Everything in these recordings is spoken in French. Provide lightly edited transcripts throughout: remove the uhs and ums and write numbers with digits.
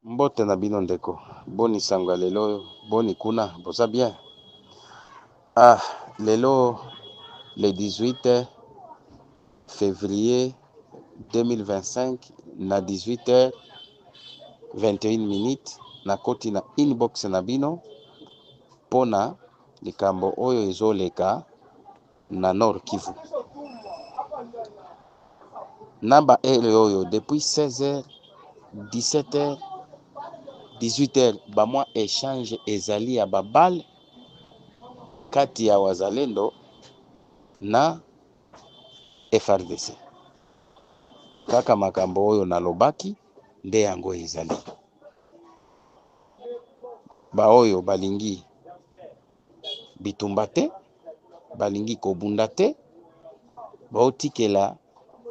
Mbote na bino ndeko, boni sango lelo, boni kuna, boza bien. Lelo, le 18 février 2025, na 18h21, na koti na inbox na bino, pona likambo oyo ezoleka na Nord Kivu. Namba ele oyo, depuis 16h, 17h, 18h, ba mwa échange ezali ya babal kati ya wazalendo na FRDC. Kaka makambo oyo nalobaki nde yango ezali. Ba oyo balingi bitumba te, balingi kobunda te, baotikela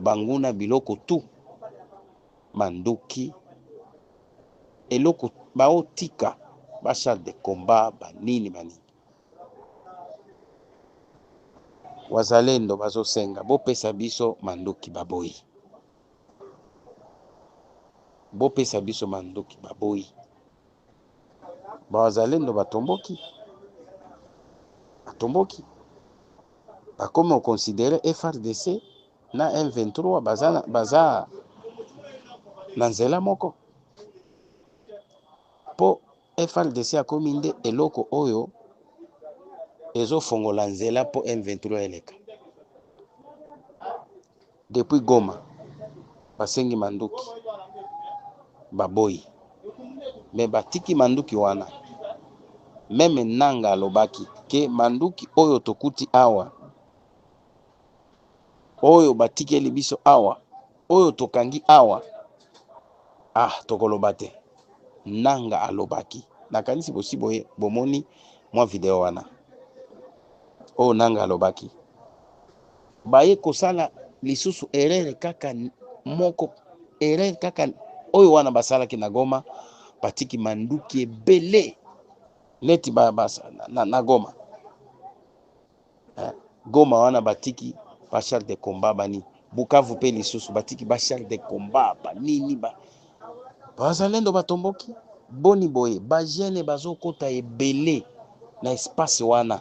banguna biloko tu, manduki, eloko baotika, ba char de combat, banini. Wazalendo bazosenga, bopesa biso manduki baboyi. Bopesa biso manduki baboyi. Wazalendo batomboki. Bakomi okonsidere FRDC na M23 baza na nzela moko. Po FRDC akomi nde eloko oyo ezofongola nzela po M23 eleka. Depuis Goma, basengi manduki baboyi. Me batiki manduki wana. Meme nanga alobaki ke manduki oyo tokuti awa, oyo batikeli biso awa, oyo tokangi awa, tokoloba te. Nanga alobaki. Nakanisi boye bomoni mwa video wana. Oyo nanga alobaki. Baye kosala lisusu erreur kaka moko, erreur kaka oyo wana basalaki na Goma, batiki manduki ebele neti na Goma. Goma wana batiki ba char de combat bani. Bukavu pe lisusu batiki ba char de combat banini bazalendo batomboki. Boni boye ba jeune bazokota ebele na espace wana.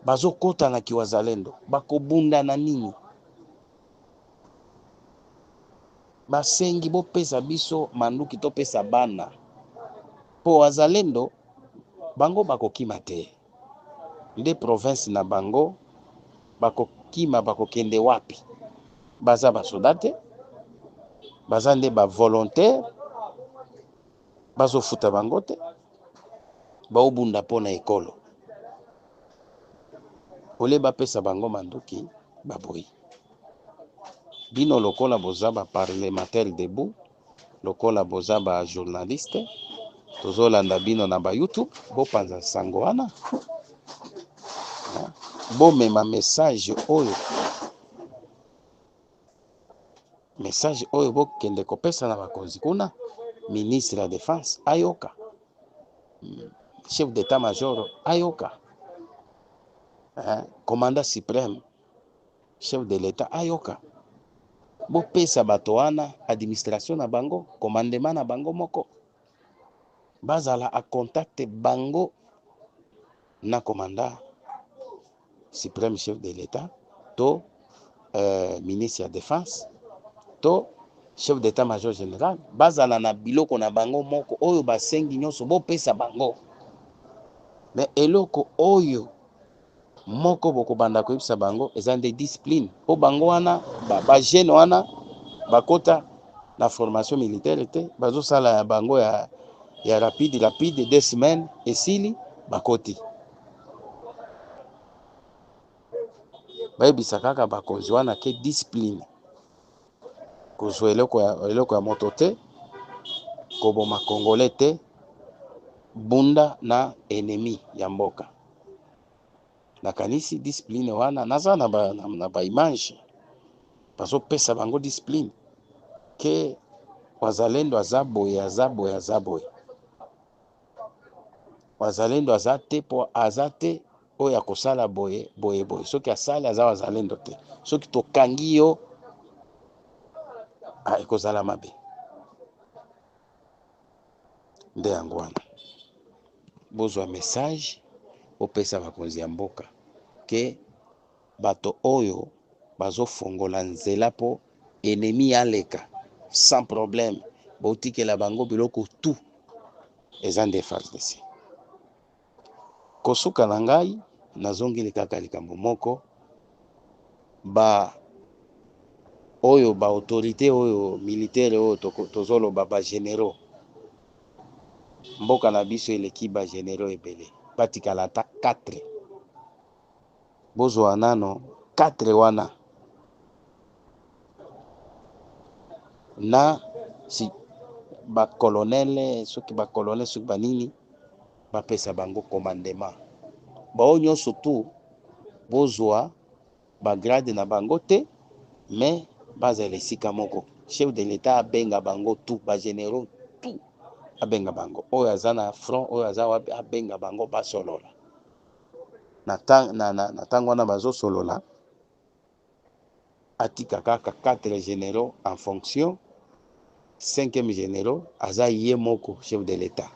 Bazokota na kiwazalendo, bakobunda na nini. Basengi bopesa biso manduki topesa bana. Po wazalendo bango bakokima te. Nde province na bango bakokima bakokende wapi? Baza basoda te, baza nde ba volontaire, bazofuta bango te, baobunda po na ekolo. Ole bapesa bango manduki baboyi. Bino lokola boza ba parlementaire debout, lokola boza ba journaliste, tozolanda bino na ba YouTube, bopanza sango wana. Bomema message oyo bokende kopesa na bakonzi kuna. Ministre de la Défense ayoka, chef d'état-major ayoka, commandant suprême, chef de l'état ayoka. Bopesa bato wana administration na bango, commandement na bango moko. Bazala a contacte bango na commandant suprême, chef de l'état, to ministre de la Défense, to chef d'état-major général. Bazala na biloko na bango moko oyo basengi nyonso bopesa bango. Mais eloko oyo moko boko banda koyebisa bango eza nde discipline. Po bango wana ba jeune wana bakota na formation militaire te, bazosala ya bango ya rapide 2 semaines esili bakoti. bayebisa kaka bakonzi wana ke discipline kozwa eloko ya moto te, koboma congolais te, bunda na ennemi ya mboka. Nakanisi discipline wana naza na ba image bazopesa bango discipline ke wazalendo aza boye. Wazalendo aza te po aza te oyo akosala boye. Soki asali aza wazalendo te, soki tokangi yo ekozala mabe. Nde yango wana bozwa message opesa bakonzi ya mboka ke bato oyo bazofongola nzela po ennemi aleka sans problème, botikela bango biloko tu eza nde FARDC. Kosuka na ngai nazongeli kaka likambo moko, oyo ba autorité oyo militaire oyo tozoloba ba généraux, mboka na biso eleki ba généraux ebele, batikala ata 4. Bozwa nano 4 wana na si ba colonel, soki ba colonel soki banini bapesa bango commandement. Bao nyonso tu bozwa ba grade na bango te, mais bazala esika moko. Chef de l'État abenga bango tu, ba généraux tu abenga bango, oyo aza na front, oyo aza wapi, abenga bango basolola. Na tango wana bazosolola, atika kaka 4 généraux en fonction, 5e généraux aza ye moko chef de l'État.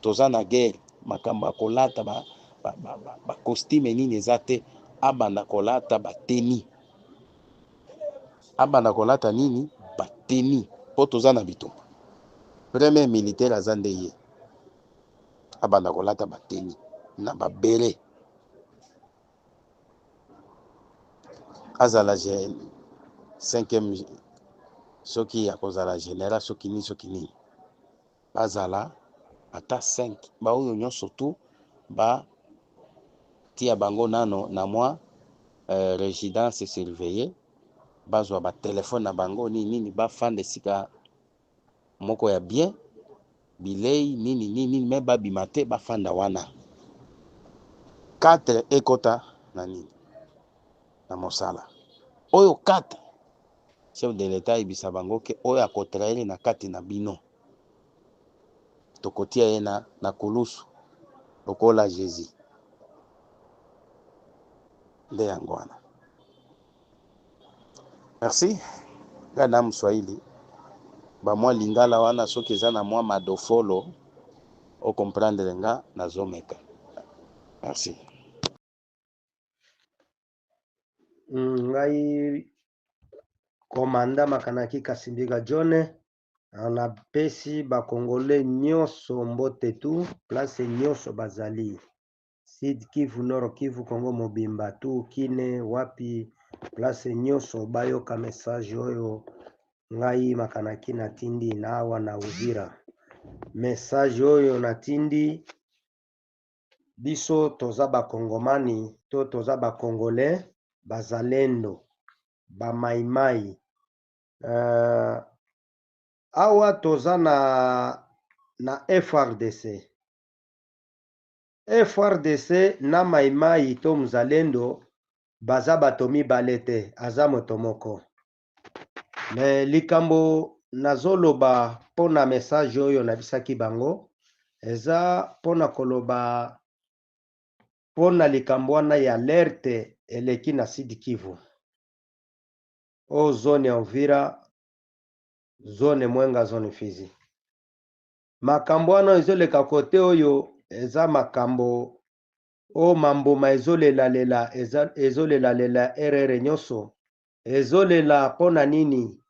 Toza na guerre, makamba kolata ba costume nini eza te, abanda kolata ba teni, abanda kolata nini ba teni, po toza na bitumba. Premier militaire aza nde ye, abanda kolata ba teni na ba bere, azala 5e soki akozala général, soki nini bazala ata 5, ba oyo nyonso tu ba tia bango nano na mwa résidence surveillée, bazwa ba telefone na bango nini bafanda esika moko ya bien, bilei nini me babima te, bafanda wana. 4 ekota na nini na mosala oyo 4. Chef de l'État ibisa bango ke oyo akotraire na kati na bino tokotia ye na kulusu lokola Jésus. Nde yango wana. Merci gana Mswahili ba mwa lingala wana soki eza na mwa madofolo o comprendre nga nazomeka. Merci. Ngai komanda Makanaki Kasimbiga John anapesi bakongole nyonso mbote tu place nyonso bazali Sud Kivu, Nord Kivu, Kongo mobimba tu kine wapi place nyonso bayoka message oyo ngai Makanaki natindi nawa na Uvira. Message oyo natindi biso toza bakongomani to toza bakongole bazalendo ba maimai awa toza na FRDC. FRDC na maimai to mzalendo baza bato mibale te, aza moto moko. Me likambo nazoloba pona message oyo nabisaki bango eza pona koloba pona likambo wana ya alerte eleki na Sud Kivu. O zone ya Uvira, zone Mwenga, zone Fizi. Makambo wana ezoleka kote oyo eza makambo o mamboma ezolela lela RR nyonso, ezolela pona nini,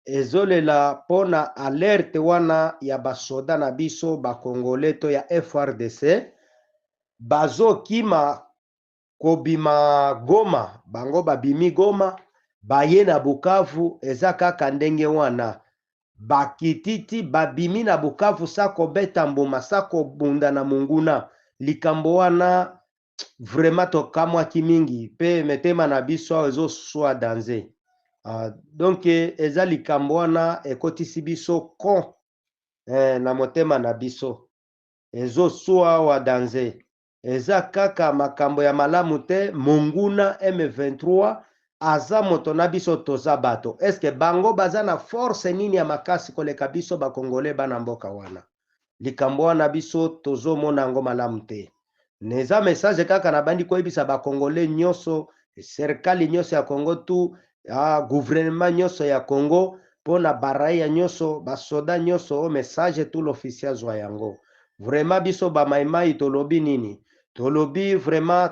ezolela pona alerte wana ya basoda na biso bakongole to ya FRDC bazokima kobima Goma, bango babimi Goma baye na Bukavu, eza kaka ndenge wana bakititi babimi na Bukavu sako beta mbuma sako bunda na munguna. Likambo wana vraiment tokamwaki mingi pe metema na biso awa ezoswa danger. Donc eza likambo wana ekotisi biso kon na motema na biso ezoswa awa danger. Eza kaka makambo ya malamu te. Monguna M23 aza moto na biso toza bato. Eske bango baza na force nini ya makasi koleka biso bakongole bana mboka wana? Likambo wana biso tozomona yango malamu te. Neza message kaka na bandi koyebisa bakongole nyonso, serikali nyonso ya Congo tu, gouvernement nyonso ya Congo, pona baraia nyonso, basoda nyonso, message tout l'officiel zwa yango. Vraiment biso ba maimai tolobi nini? Tolobi vraiment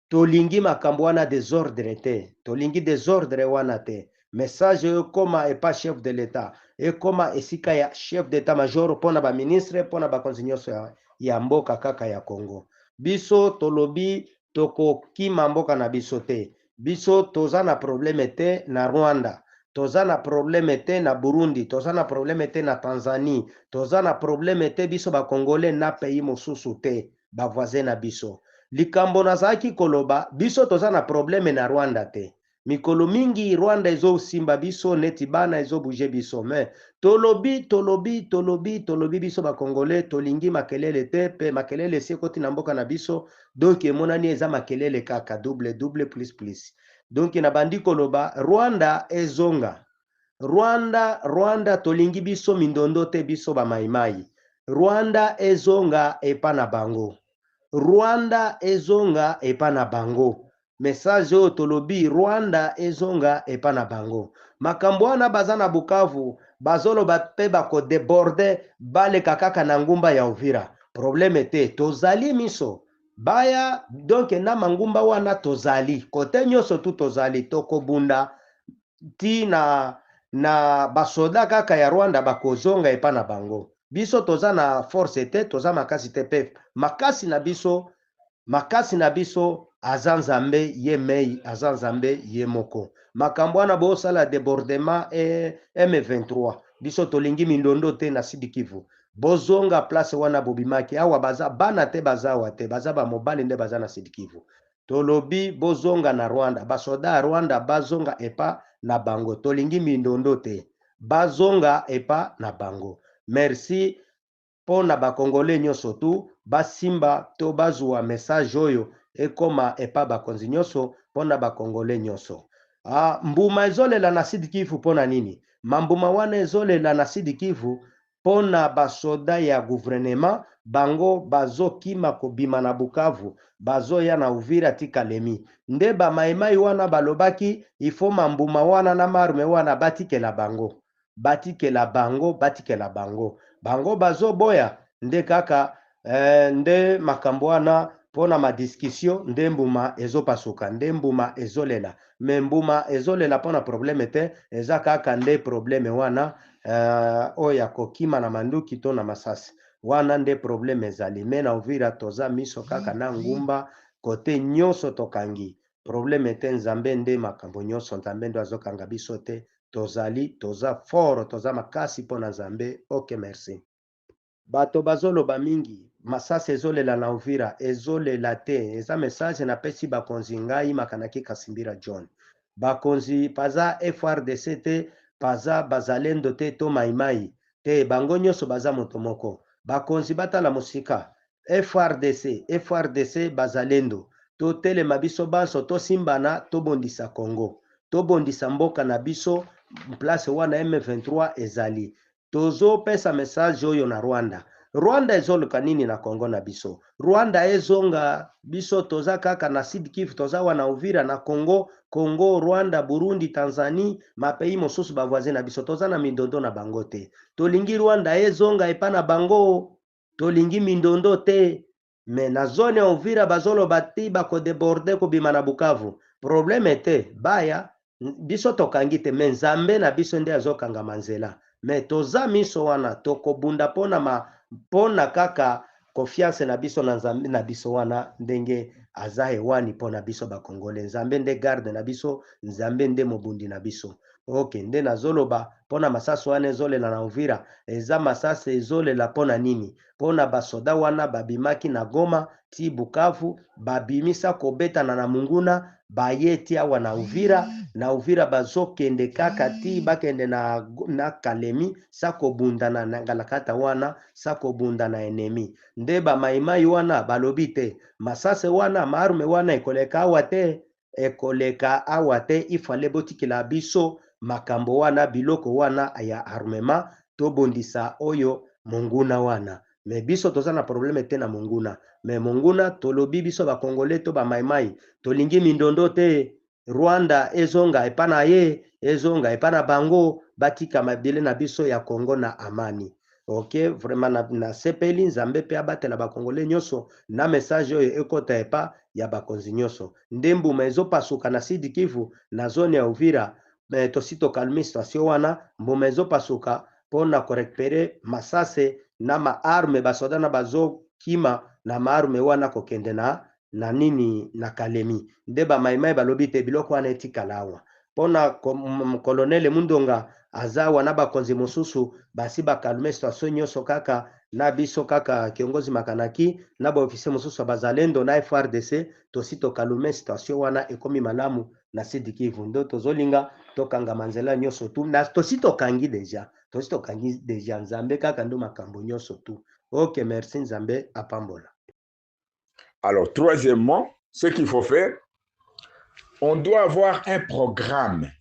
tolingi makambo wana désordre te. Tolingi désordre wana te. Message koma epa chef de l'État. Ekoma esika ya chef d'état-major pona ba ministre, pona ba konzi nyonso ya mboka kaka ya Congo. Biso tolobi tokokima mboka na biso te. Biso toza na probleme te na Rwanda. Toza na probleme te na Burundi. Toza na probleme te na Tanzanie. Toza na probleme te biso ba Congolais na pays mosusu te. Ba voisin na biso. Likambo nazaki koloba biso toza na probleme na Rwanda te. Mikolo mingi Rwanda ezo simba biso neti bana ezo bouger biso. Mais tolobi biso ba Congolais tolingi makelele te pe makelele si koti na mboka na biso. Donc emonani eza makelele kaka double plus. Donc na bandi koloba Rwanda ezonga. Rwanda tolingi biso mindondo te biso ba maimai. Rwanda ezonga epa na bango. Rwanda ezonga epa na bango. Message oyo tolobi Rwanda ezonga epa na bango. Makambo wana baza na Bukavu bazoloba pe bako déborde baleka kaka na ngumba ya Uvira. Probleme te tozali miso. Baya donc na mangumba wana tozali. Kote nyonso tu tozali tokobunda ti na basoda kaka ya Rwanda bakozonga epa na bango. Biso toza na force te, toza makasi te pe. Makasi na biso aza Nzambe ye mei, aza Nzambe ye moko. Makambo wana bosala débordement M23. Biso tolingi mindondo te na Sud Kivu. Bozonga place wana bobimaki awa baza bana te baza wa te, baza ba mobali nde baza na Sud Kivu. Tolobi bozonga na Rwanda, basoda Rwanda bazonga epa na bango. Tolingi mindondo te, bazonga epa na bango. Merci pona ba Congolais nyonso tu basimba to bazwa message oyo ekoma epa bakonzi nyonso pona ba Congolais nyonso. Mbuma ezolela na Sud Kivu pona nini? Mambuma wana ezolela na Sud Kivu pona basoda ya gouvernement bango bazokima kobima na Bukavu, bazoya na Uvira tika Lemi. Nde ba maimai wana balobaki ifo mambuma wana na marme wana batikela bango. Batikela bango. Bango bazo boya nde kaka nde makambo wana pona ma discussion nde mbuma ezopasuka, nde mbuma ezolela. Me mbuma ezolela pona probleme te, eza kaka nde probleme wana oya kokima na manduki to na masasi. Wana nde probleme ezali. Me na Uvira toza miso kaka na ngumba kote nyonso tokangi. Probleme te, Nzambe nde makambo nyonso, Nzambe ndo azokanga biso te. Toza fort, toza makasi pona Nzambe. Ok, merci. Bato bazoloba mingi, masasi ezolela na Uvira, ezolela te. Eza message na pesi bakonzi ngai makanaki Kasimbira John. Bakonzi paza FRDC te, paza bazalendo te to maimai te, bango nyonso baza moto moko. Bakonzi batala musika. FRDC bazalendo. To telema biso banso to simbana to bondisa Congo. To bondisa mboka na biso place wana M23 ezali. Tozo pesa message oyo na Rwanda. Rwanda ezoluka nini na Congo na biso? Rwanda ezonga biso toza kaka na Sud Kivu, toza wana Uvira na Congo, Rwanda, Burundi, Tanzanie, mapeyi mosusu ba voisin na biso toza na mindondo na bango te. Tolingi Rwanda ezonga epa na bango, tolingi mindondo te. Me na zone ya Uvira bazolo bati bako déborde ko bima na Bukavu. Probleme te, baya biso tokangi te, me Nzambe na biso nde azokanga manzela. Me toza miso wana tokobunda pona kaka confiance na biso na Nzambe na biso wana ndenge aza hewani pona biso ba Congolais. Nzambe nde garde na biso, Nzambe nde mobundi na biso. Ok, nde nazoloba mpona masasi wana ezolela na Uvira eza masasi ezolela mpona nini? Mpona basoda wana babimaki na Goma ti Bukavu babimisa kobetana na Munguna baye ti awa na Uvira bazokende kaka ti bakende na Kalemi sa kobundana na ngalakata wana sa kobundana enemi. Nde bamaimai wana balobi te masasi wana maarme wana ekoleka awa te ifale botikela biso makambo wana biloko wana ya armement tobondisa oyo Monguna wana. Me biso toza na probleme te na Monguna. Me Monguna tolobi biso bakongole to bamaimai tolingi mindondo te. Rwanda ezonga epa na ye, ezonga epa na bango batika mabele na biso ya Kongo na amani. Ok, vraiment na sepeli Nzambe pe abatela bakongole nyonso na message oyo ekota epa ya bakonzi nyonso. Nde mbuma ezopasuka na Sud Kivu na zone ya Uvira. Tosi tokalmi situation wana mbuma ezopasuka mpona korekupere masase na maarme basoda na bazokima na maarme wana kokende na nini na Kalemi. Nde bamaimai balobi te biloko wana etikala awa mpona kolonele Mundonga aza wana bakonzi mosusu basi bakalme situation nyonso kaka na biso kaka kiongozi makanaki na baofisier mosusu bazalendo na FRDC tosi tokalme situation wana ekomi malamu na Sud Kivu. Ndo tozolinga tokanga manzela nyonso tu na tosi tokangi deja Nzambe kaka ndo makambo nyonso tu. Ok, merci Nzambe apambola. Alors, troisièmement, ce qu'il faut faire, on doit avoir un programme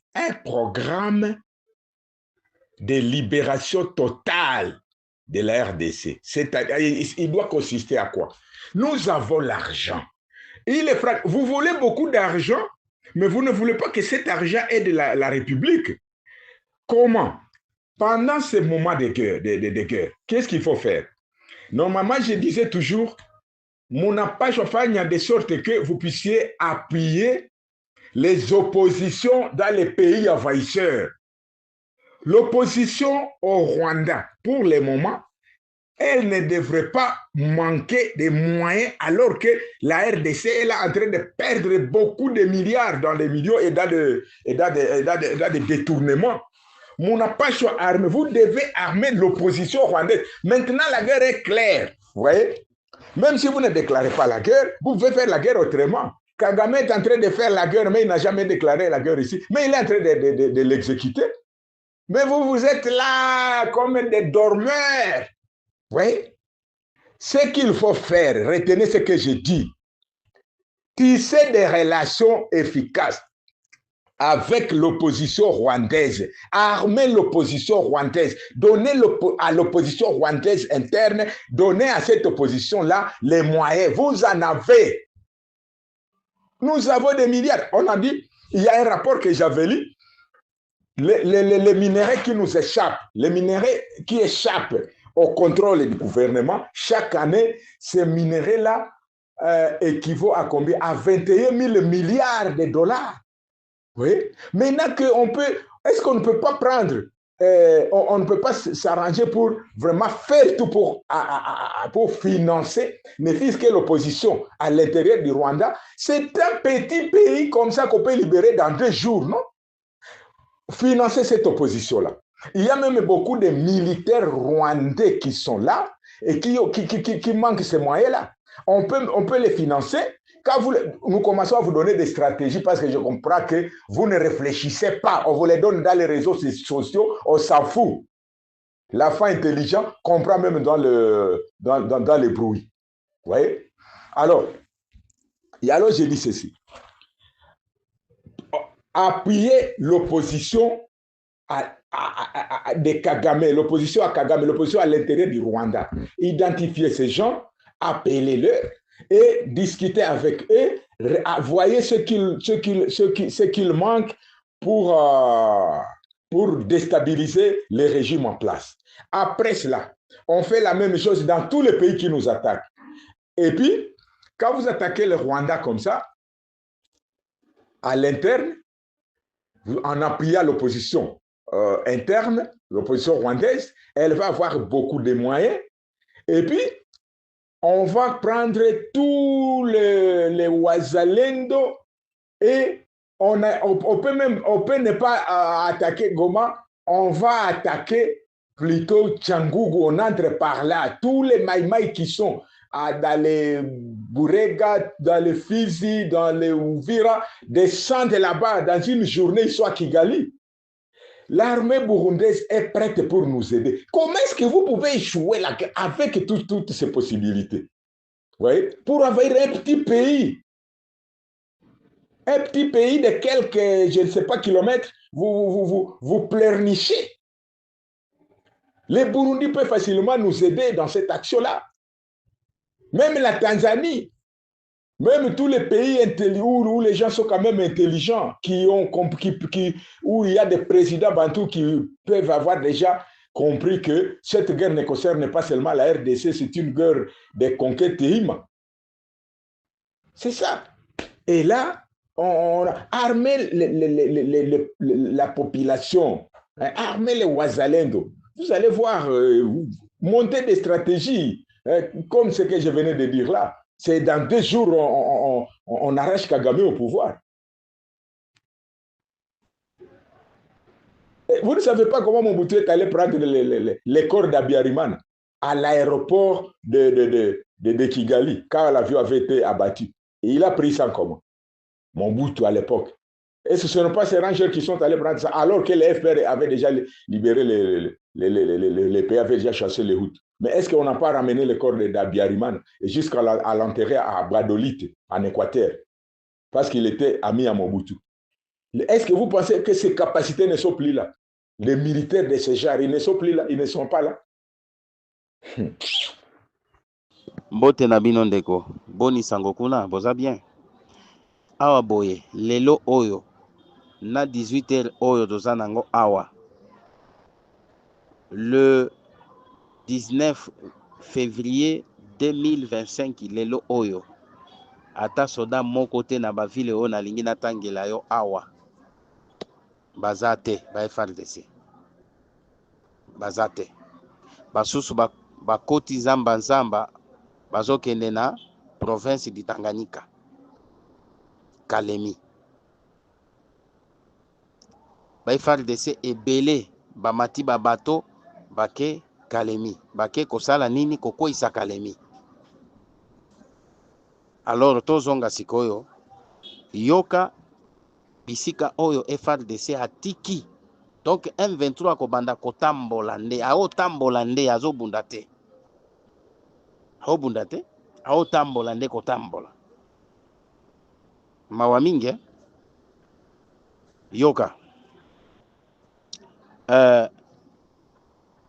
de libération totale de la RDC. C'est-à-dire, il doit consister à quoi? Nous avons l'argent. Vous voulez beaucoup d'argent, mais vous ne voulez pas que cet argent aide la République. Comment? Pendant ces moments de guerre, qu'est-ce qu'il faut faire? Normalement, je disais toujours, mon appât chauffage de sorte que vous puissiez appuyer les oppositions dans les pays envahisseurs. L'opposition au Rwanda, pour le moment, elle ne devrait pas manquer de moyens alors que la RDC est là en train de perdre beaucoup de milliards dans les millions et dans des détournements. Mon appât armé, vous devez armer l'opposition rwandaise. Maintenant, la guerre est claire. Vous voyez? Même si vous ne déclarez pas la guerre, vous pouvez faire la guerre autrement. Kagame est en train de faire la guerre, mais il n'a jamais déclaré la guerre ici. Mais il est en train de l'exécuter. Mais vous êtes là comme des dormeurs. Oui. Ce qu'il faut faire, retenez ce que je dis. Tisser des relations efficaces avec l'opposition rwandaise, armer l'opposition rwandaise, donner à l'opposition rwandaise interne, donner à cette opposition-là les moyens. Vous en avez. Nous avons des milliards. On a dit, il y a un rapport que j'avais lu, les minéraux qui nous échappent, les minéraux qui échappent au contrôle du gouvernement, chaque année, ces minéraux-là équivaut à combien? À 21 000 milliards de dollars. Oui. Maintenant est-ce qu'on ne peut pas prendre, on ne peut pas s'arranger pour vraiment faire tout pour financer, ne fût-ce que l'opposition à l'intérieur du Rwanda? C'est un petit pays comme ça qu'on peut libérer dans 2 jours, non? Financer cette opposition-là. Il y a même beaucoup de militaires rwandais qui sont là et qui manquent ces moyens-là. On peut les financer. Quand nous commençons à vous donner des stratégies, parce que je comprends que vous ne réfléchissez pas, on vous les donne dans les réseaux sociaux, on s'en fout. L'enfant intelligent comprend même dans les bruits. Vous voyez? Alors je dis ceci. Appuyer l'opposition de Kagame, l'opposition à Kagame, l'opposition à l'intérieur du Rwanda. Identifier ces gens, appelez-les et discuter avec eux, voyez ce qu'il manque pour déstabiliser les régimes en place. Après cela, on fait la même chose dans tous les pays qui nous attaquent. Et puis, quand vous attaquez le Rwanda comme ça, à l'interne, en appuyant l'opposition interne, l'opposition rwandaise, elle va avoir beaucoup de moyens. Et puis, on va prendre tous les Wazalendo et on peut ne pas attaquer Goma, on va attaquer plutôt Tchangougou, on entre par là. Tous les Maïmaï qui sont dans les Bourega, dans les Fizi, dans les Ouvira, descendent là-bas dans une journée, ils sont à Kigali. L'armée burundaise est prête pour nous aider. Comment est-ce que vous pouvez échouer là, avec toutes ces possibilités? Vous voyez? Pour envahir un petit pays. Un petit pays de quelques, je ne sais pas, kilomètres, vous pleurnichez. Les Burundis peuvent facilement nous aider dans cette action-là. Même la Tanzanie, même tous les pays où les gens sont quand même intelligents, où il y a des présidents bantous qui peuvent avoir déjà compris que cette guerre ne concerne pas seulement la RDC, c'est une guerre de conquête Hima. C'est ça. Et là, on a armé la population, armé les Ouazalendo. Vous allez voir monter des stratégies, comme ce que je venais de dire là. C'est dans 2 jours, on arrache Kagame au pouvoir. Et vous ne savez pas comment Mobutu est allé prendre les corps d'Abiyarimana à l'aéroport de Kigali, quand l'avion avait été abattu. Et il a pris ça comment? Mobutu à l'époque. Et ce ne sont pas ces rangers qui sont allés prendre ça, alors que les FPR avaient déjà libéré les pays, avaient déjà chassé les Hutus. Mais est-ce qu'on n'a pas ramené le corps d'Abiyarimana jusqu'à l'enterrer à Badolite, en Équateur, parce qu'il était ami à Mobutu? Est-ce que vous pensez que ces capacités ne sont plus là? Les militaires de ce genre, ils ne sont plus là, ils ne sont pas là. Mbote na bino ndeko, boni sango kuna, boza bien. Awa boye, lelo oyo, na 18h oyo toza nango awa. Le 19 février 2025, lelo oyo. Ata soda moko te na bavile oyo nalingi natangela yo awa. Baza te, ba FARDC. Baza te. Basusu bakoti nzamba bazokende na province di Tanganyika. Kalemi. Ba FARDC ebele bamati babato bake Kalemi. Bake kosala nini kokoisa Kalemi. Alors tozonga sikoyo yoka bisika oyo FARDC atiki. Donc M23 kobanda kotambola nde aotambola nde azobunda te. Aobunda te, aotambola nde kotambola. Mawa mingi yoka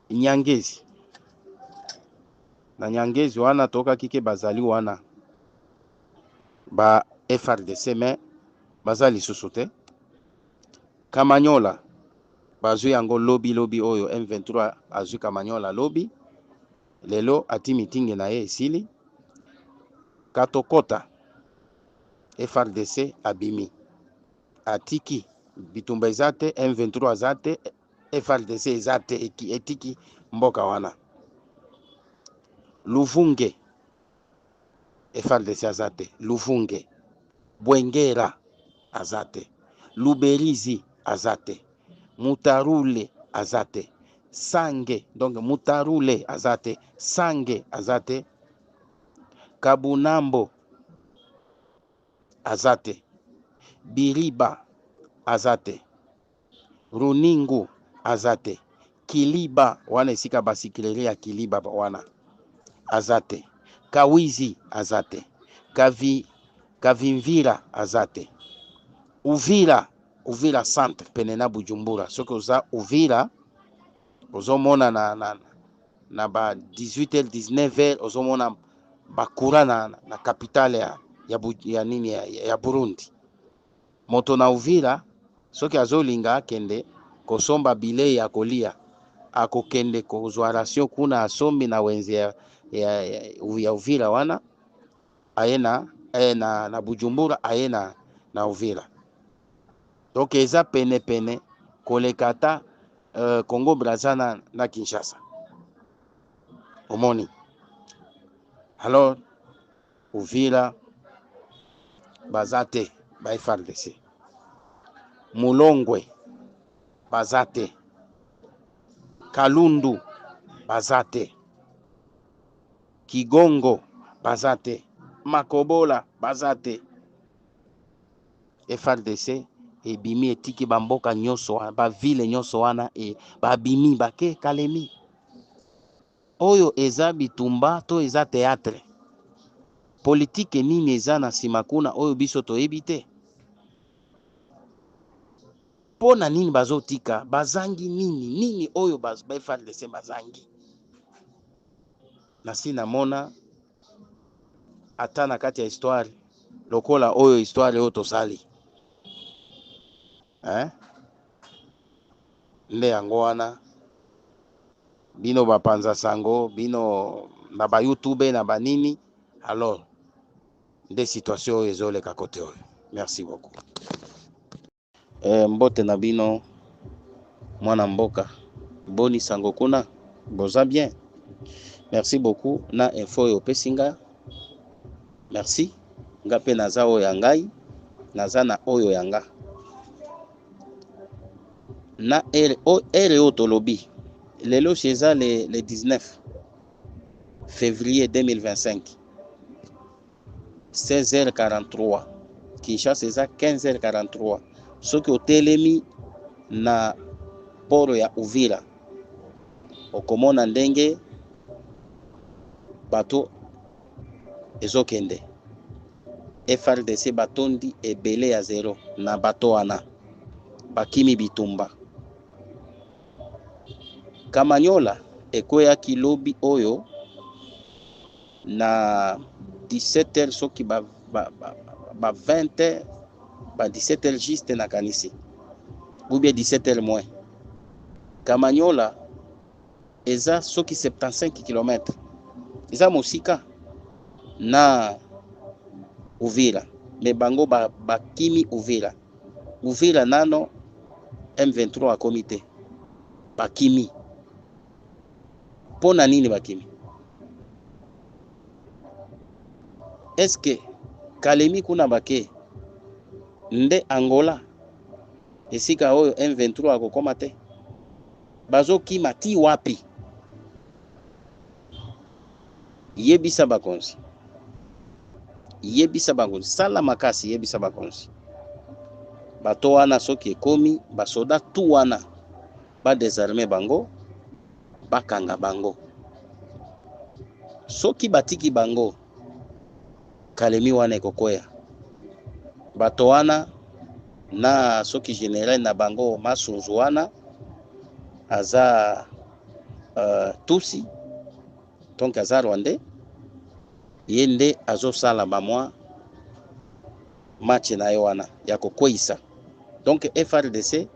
Nyangezi. Na Nyangezi wana toka kike bazali wana ba FARDC mais bazali susu te. Kamanyola bazwi yango lobi oyo M23 azwi Kamanyola lobi. Lelo ati mitingi na ye esili. Katokota FARDC abimi. Atiki bitumba ezate, M23 azate, FARDC ezate etiki mboka wana. Luvunge FARDC azate, Luvunge. Bwengera azate, Luberizi azate, Mutarule azate, Sange, donc Mutarule azate, Sange azate, Kabunambo azate, Biriba azate, Runingu azate, Kiliba wana esika basikleri ya Kiliba wana azate, Kawizi azate, Kavimvira azate, Uvira centre penena Bujumbura. Soki oza Uvira ozomona na ba 18h 19h ozomona bakura na capitale ya nini ya Burundi. Moto na Uvira soki azolinga akende kosomba bilei ya kolia akokende kozwa ration kuna asombi na wenze ya Uvira wana ayena na Bujumbura ayena na Uvira. Donc eza pene kolekata Congo Brazza na Kinshasa. Omoni. Alors Uvira bazate ba FARDC. Mulongwe baza te, Kalundu baza te, Kigongo baza te, Makobola baza te. FARDC ebimi etiki bamboka nyonso wana, ba ville nyonso wana e babimi bake Kalemi. Oyo eza bitumba to eza théâtre. Politique nini eza na nsima kuna oyo biso toyebi te. Pona nini bazotika bazangi nini oyo ba FARDC bazangi. Nasi namona ata na kati ya histoire lokola oyo histoire oyo tosali. Nde yango wana bino bapanza sango, bino na ba YouTube na banini, alors nde situation oyo ezoleka kote oyo. Merci beaucoup. Mbote na bino mwana mboka, boni sango kuna, boza bien. Merci beaucoup na info oyo pesinga. Merci. Nga pe naza oyo ya ngai, naza na oyo yanga. Na ere oyo tolobi. Lelo chez le 19 février 2025. 16h43. Kinshasa eza 15h43. Soki otelemi na poro ya Uvira, okomona ndenge bato ezokende. FARDC batondi ebele ya zero na bato wana. Bakimi bitumba. Kamanyola ekoya kilobi oyo na 17h soki ba 20h ba 17h juste na kanisi. Ou bien 17h moins. Kamanyola eza soki 75 km. Eza mosika na Uvira. Me bango bakimi Uvira. Uvira nano M23 a komite. Bakimi. Pona nini bakimi? Est-ce que Kalemi kuna bake nde Angola esika oyo M23 akokoma te? Bazokima ti wapi? Yebisa bakonzi. Yebisa bakonzi. Sala makasi yebisa bakonzi. Bato wana soki ekomi basoda tu wana ba désarmer bango, bakanga bango. Soki batiki bango, Kalemi wana ekokoya. Bato wana na soki général na bango Masunzu wana aza Tusi, donc aza Rwandais, yende azosala bamwa match na yo wana ya kokwisa. Donc FARDC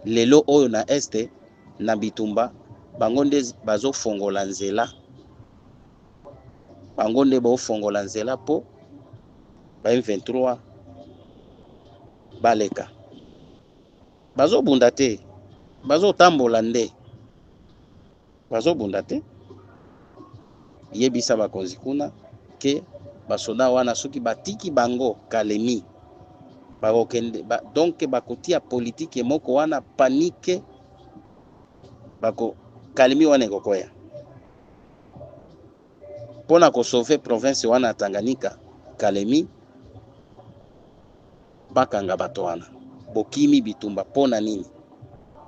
lelo oyo na este na bitumba bango nde bazofongola nzela. Bango nde bazofongola nzela po ba M23 baleka. Bazobunda te, bazotambola nde. Bazobunda te. Yebisa bakonzi kuna ke basoda wana soki batiki bango Kalemi bakokende donc bakotia politique moko wana panique bako Kalemi wana ekokoya. Pona ko sauver province wana Tanganyika, Kalemi bakanga bato wana. Bokimi bitumba pona nini?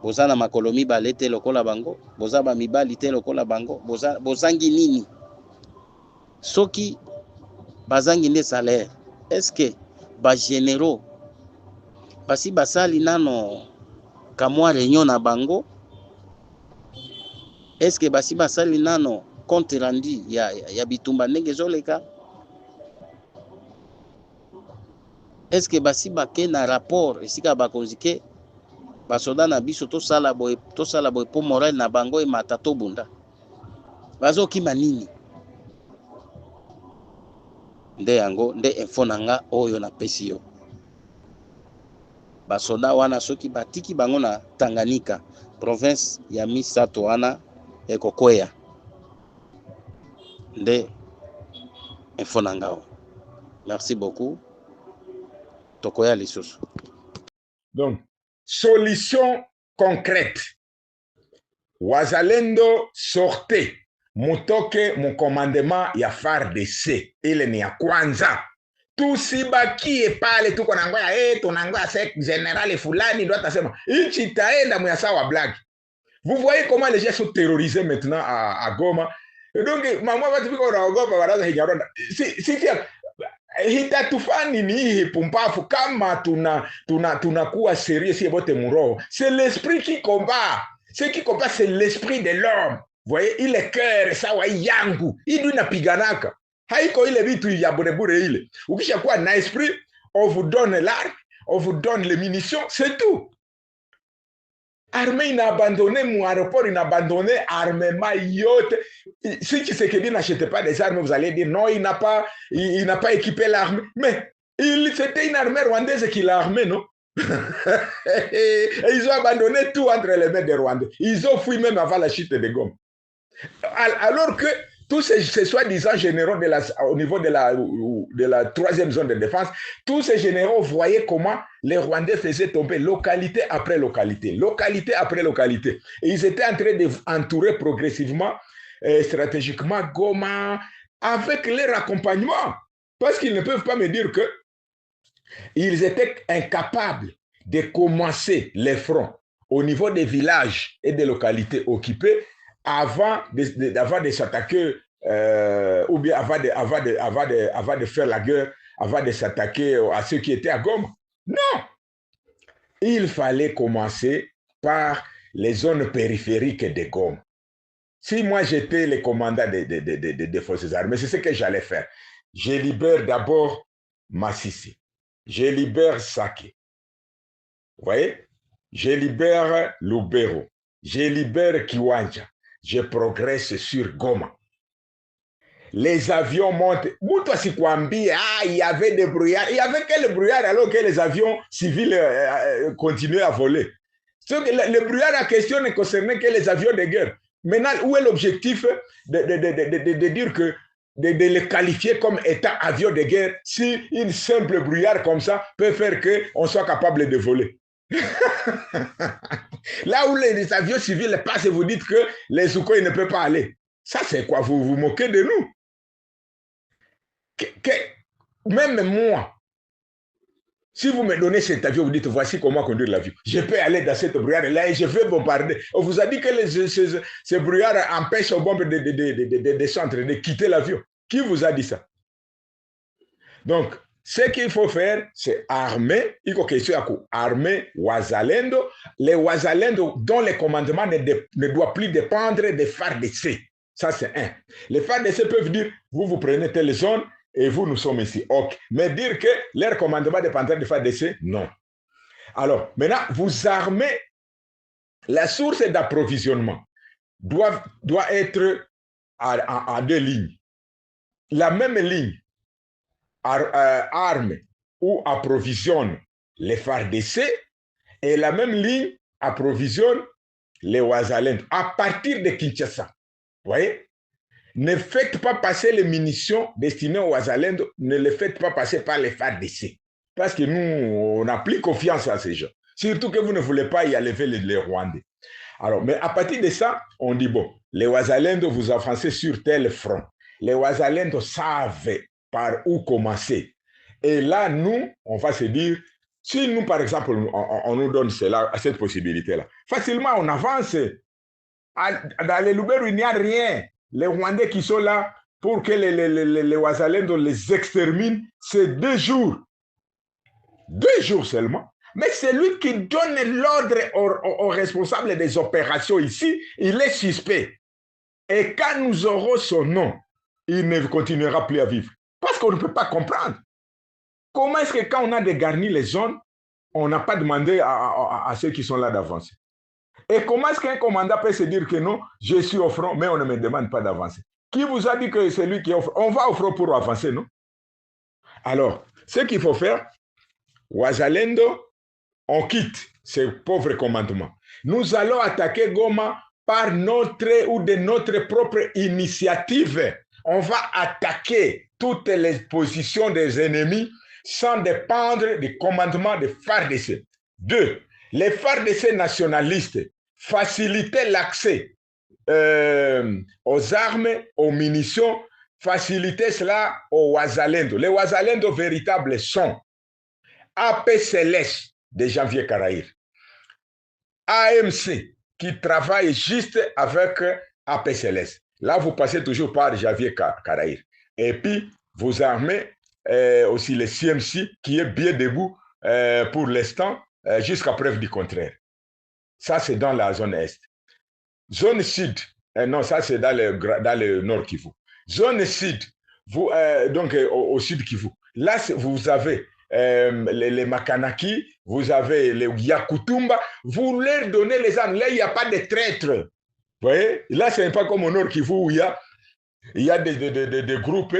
Boza na makolo mibale te lokola bango, boza ba mibali te lokola bango, bozangi nini? Soki bazangi nde salaire, est-ce que ba généraux basi basali nano kamwa réunion na bango? Est-ce que basi basali nano compte rendu ya bitumba ndenge zoleka? Est-ce que basi bake na rapport esika bakonzike basoda na biso tosala boy po moral na bango emata to bunda? Bazokima nini? Nde yango nde info nanga oyo na pesi yo. Basoda wana soki batiki bango na Tanganyika, province ya misato wana ekokwea. Nde info nanga o. Merci beaucoup. Tokoya lisusu. Donc solution concrète. Wazalendo sorte mutoke mukomandema ya FARDC ile ni ya kwanza. Tusibakie pale tuko na ngoya tunangoya general fulani ndo atasema nchi itaenda mwasawa black. Vous voyez comment les gens sont terrorisés maintenant à Goma. Donc maman va tupika unaogopa baraza hijaronda. Si hitatufani ni hii pumpafu kama tunakuwa sérieux si bote muro. C'est l'esprit qui combat. Ce qui combat c'est l'esprit de l'homme. Vous voyez, il est cœur sawa yangu. Idu inapiganaka. Haiko ile vitu ya burebure ile. Ukisha kuwa na esprit, on vous donne l'arme, on vous donne les munitions, c'est tout. Armée ina abandonné, mon aéroport ina abandonné, armement yote. Si Tshisekedi n'achetait pas des armes, vous allez dire non, il n'a pas équipé l'armée. Mais c'était une armée rwandaise qui l'a armé, non? Et ils ont abandonné tout entre les mains des Rwandais. Ils ont fui même avant la chute de Goma. Alors que tous ces soi-disant généraux au niveau de la troisième zone de défense, tous ces généraux voyaient comment les Rwandais faisaient tomber localité après localité, localité après localité. Et ils étaient en train d'entourer progressivement, stratégiquement, Goma, avec leur accompagnement. Parce qu'ils ne peuvent pas me dire qu'ils étaient incapables de commencer les fronts au niveau des villages et des localités occupées avant de s'attaquer, ou bien avant de faire la guerre, avant de s'attaquer à ceux qui étaient à Goma. Non! Il fallait commencer par les zones périphériques de Goma. Si moi j'étais le commandant des forces armées, c'est ce que j'allais faire. Je libère d'abord Massissi. Je libère Sake. Vous voyez? Je libère Lubero. Je libère Kiwanja. Je progresse sur Goma. Les avions montent. Il y avait des brouillards. Il y avait quel brouillard alors que les avions civils continuaient à voler? Le brouillard en question ne concernait que les avions de guerre. Maintenant, où est l'objectif de dire que de les qualifier comme étant avions de guerre si une simple brouillard comme ça peut faire qu'on soit capable de voler? Là où les avions civils passent, vous dites que les Sukhoi ne peuvent pas aller. Ça, c'est quoi? Vous vous moquez de nous. Même moi, si vous me donnez cet avion, vous dites, voici comment conduire l'avion. Je peux aller dans cette brouillard-là et je vais bombarder. On vous a dit que ces brouillards empêchent aux bombes de descendre, de quitter l'avion. Qui vous a dit ça? Donc, ce qu'il faut faire, c'est armer, il faut armer Wazalendo, les Wazalendo dont le commandement ne doit plus dépendre des FARDC. Ça, c'est un. Les FARDC peuvent dire, vous prenez telle zone et vous, nous sommes ici. Ok. Mais dire que leur commandement dépendrait des FARDC, non. Alors, maintenant, vous armez, la source d'approvisionnement doit être à deux lignes. La même ligne arme ou approvisionne les FARDC et la même ligne approvisionne les Wazalendo à partir de Kinshasa. Vous voyez? Ne faites pas passer les munitions destinées aux Wazalendo, ne les faites pas passer par les FARDC. Parce que nous, on n'a plus confiance à ces gens. Surtout que vous ne voulez pas y enlever les Rwandais. Alors, mais à partir de ça, on dit, bon, les Wazalendo, vous avancez sur tel front. Les Wazalendo savent par où commencer. Et là, nous, on va se dire, si nous, par exemple, on nous donne cela, cette possibilité-là, facilement, on avance. Dans les Lubero, il n'y a rien. Les Rwandais qui sont là pour que les Wazalendo les exterminent, c'est 2 jours. 2 jours seulement. Mais c'est lui qui donne l'ordre aux responsables des opérations ici, il est suspect. Et quand nous aurons son nom, il ne continuera plus à vivre. Parce qu'on ne peut pas comprendre. Comment est-ce que quand on a dégarni les zones, on n'a pas demandé à ceux qui sont là d'avancer? Et comment est-ce qu'un commandant peut se dire que non, je suis au front, mais on ne me demande pas d'avancer? Qui vous a dit que c'est lui qui offre? On va au front pour avancer, non? Alors, ce qu'il faut faire, Wazalendo, on quitte ce pauvre commandement. Nous allons attaquer Goma par notre ou de notre propre initiative. On va attaquer toutes les positions des ennemis sans dépendre du commandement de FARDC. 2. Les FARDC nationalistes facilitaient l'accès aux armes, aux munitions, facilitaient cela aux Wazalendo. Les Wazalendo véritables sont APCLS de Janvier Karaïr, AMC qui travaille juste avec APCLS. Là, vous passez toujours par Janvier Karaïr. Et puis, vous armez aussi le CMC qui est bien debout pour l'instant, jusqu'à preuve du contraire. Ça, c'est dans la zone Est. Zone Sud, non, ça, c'est dans le Nord Kivu. Zone Sud, vous, donc au Sud Kivu. Là, vous avez les Makanaki, vous avez les Yakutumba, vous leur donnez les armes. Là, il n'y a pas de traîtres. Vous voyez? Là, ce n'est pas comme au Nord Kivu où il y a des groupes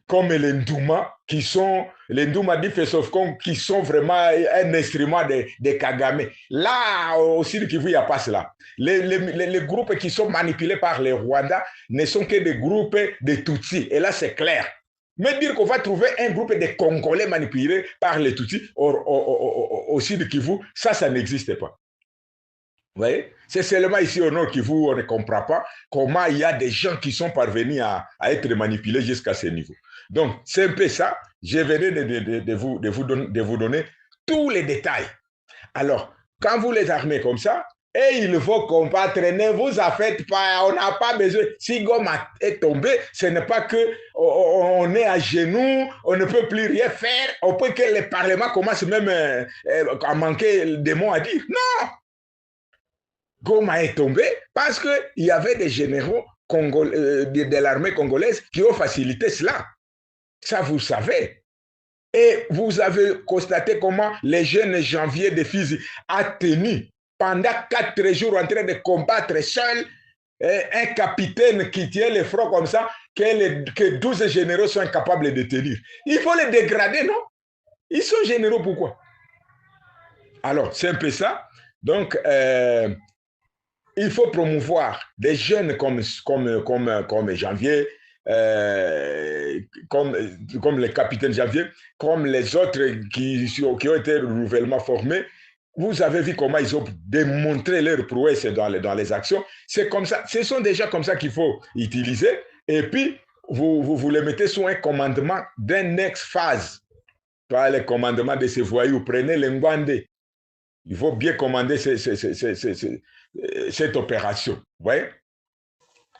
comme les Ndouma, qui sont les Ndouma d'Ifesofkong, qui sont vraiment un instrument de Kagame. Là, au Sud Kivu, il n'y a pas cela. Les groupes qui sont manipulés par les Rwandais ne sont que des groupes de Tutsis. Et là, c'est clair. Mais dire qu'on va trouver un groupe de Congolais manipulés par les Tutsis au Sud Kivu, ça n'existe pas. Vous voyez? C'est seulement ici au Nord Kivu, on ne comprend pas comment il y a des gens qui sont parvenus à être manipulés jusqu'à ce niveau. Donc, c'est un peu ça. Je venais de vous donner tous les détails. Alors, quand vous les armez comme ça, et il faut combattre, ne vous en faites pas, on n'a pas besoin. Si Goma est tombé, ce n'est pas qu'on est à genoux, on ne peut plus rien faire, on peut que le Parlement commence même à manquer des mots à dire. Non! Goma est tombé parce qu'il y avait des généraux de l'armée congolaise qui ont facilité cela. Ça, vous savez. Et vous avez constaté comment le jeune Janvier de Fizi a tenu pendant 4 jours en train de combattre seul un capitaine qui tient le front comme ça, que 12 généraux sont incapables de tenir. Il faut les dégrader, non? Ils sont généraux, pourquoi? Alors, c'est un peu ça. Donc, il faut promouvoir des jeunes comme Janvier, comme le capitaine Janvier, comme les autres qui ont été nouvellement formés. Vous avez vu comment ils ont démontré leur prouesse dans les actions. C'est comme ça. Ce sont déjà comme ça qu'il faut utiliser. Et puis, vous les mettez sous un commandement d'un ex-phase. Pas le commandement de ces voyous. Prenez les Ngwandé. Il faut bien commander cette opération. Vous voyez?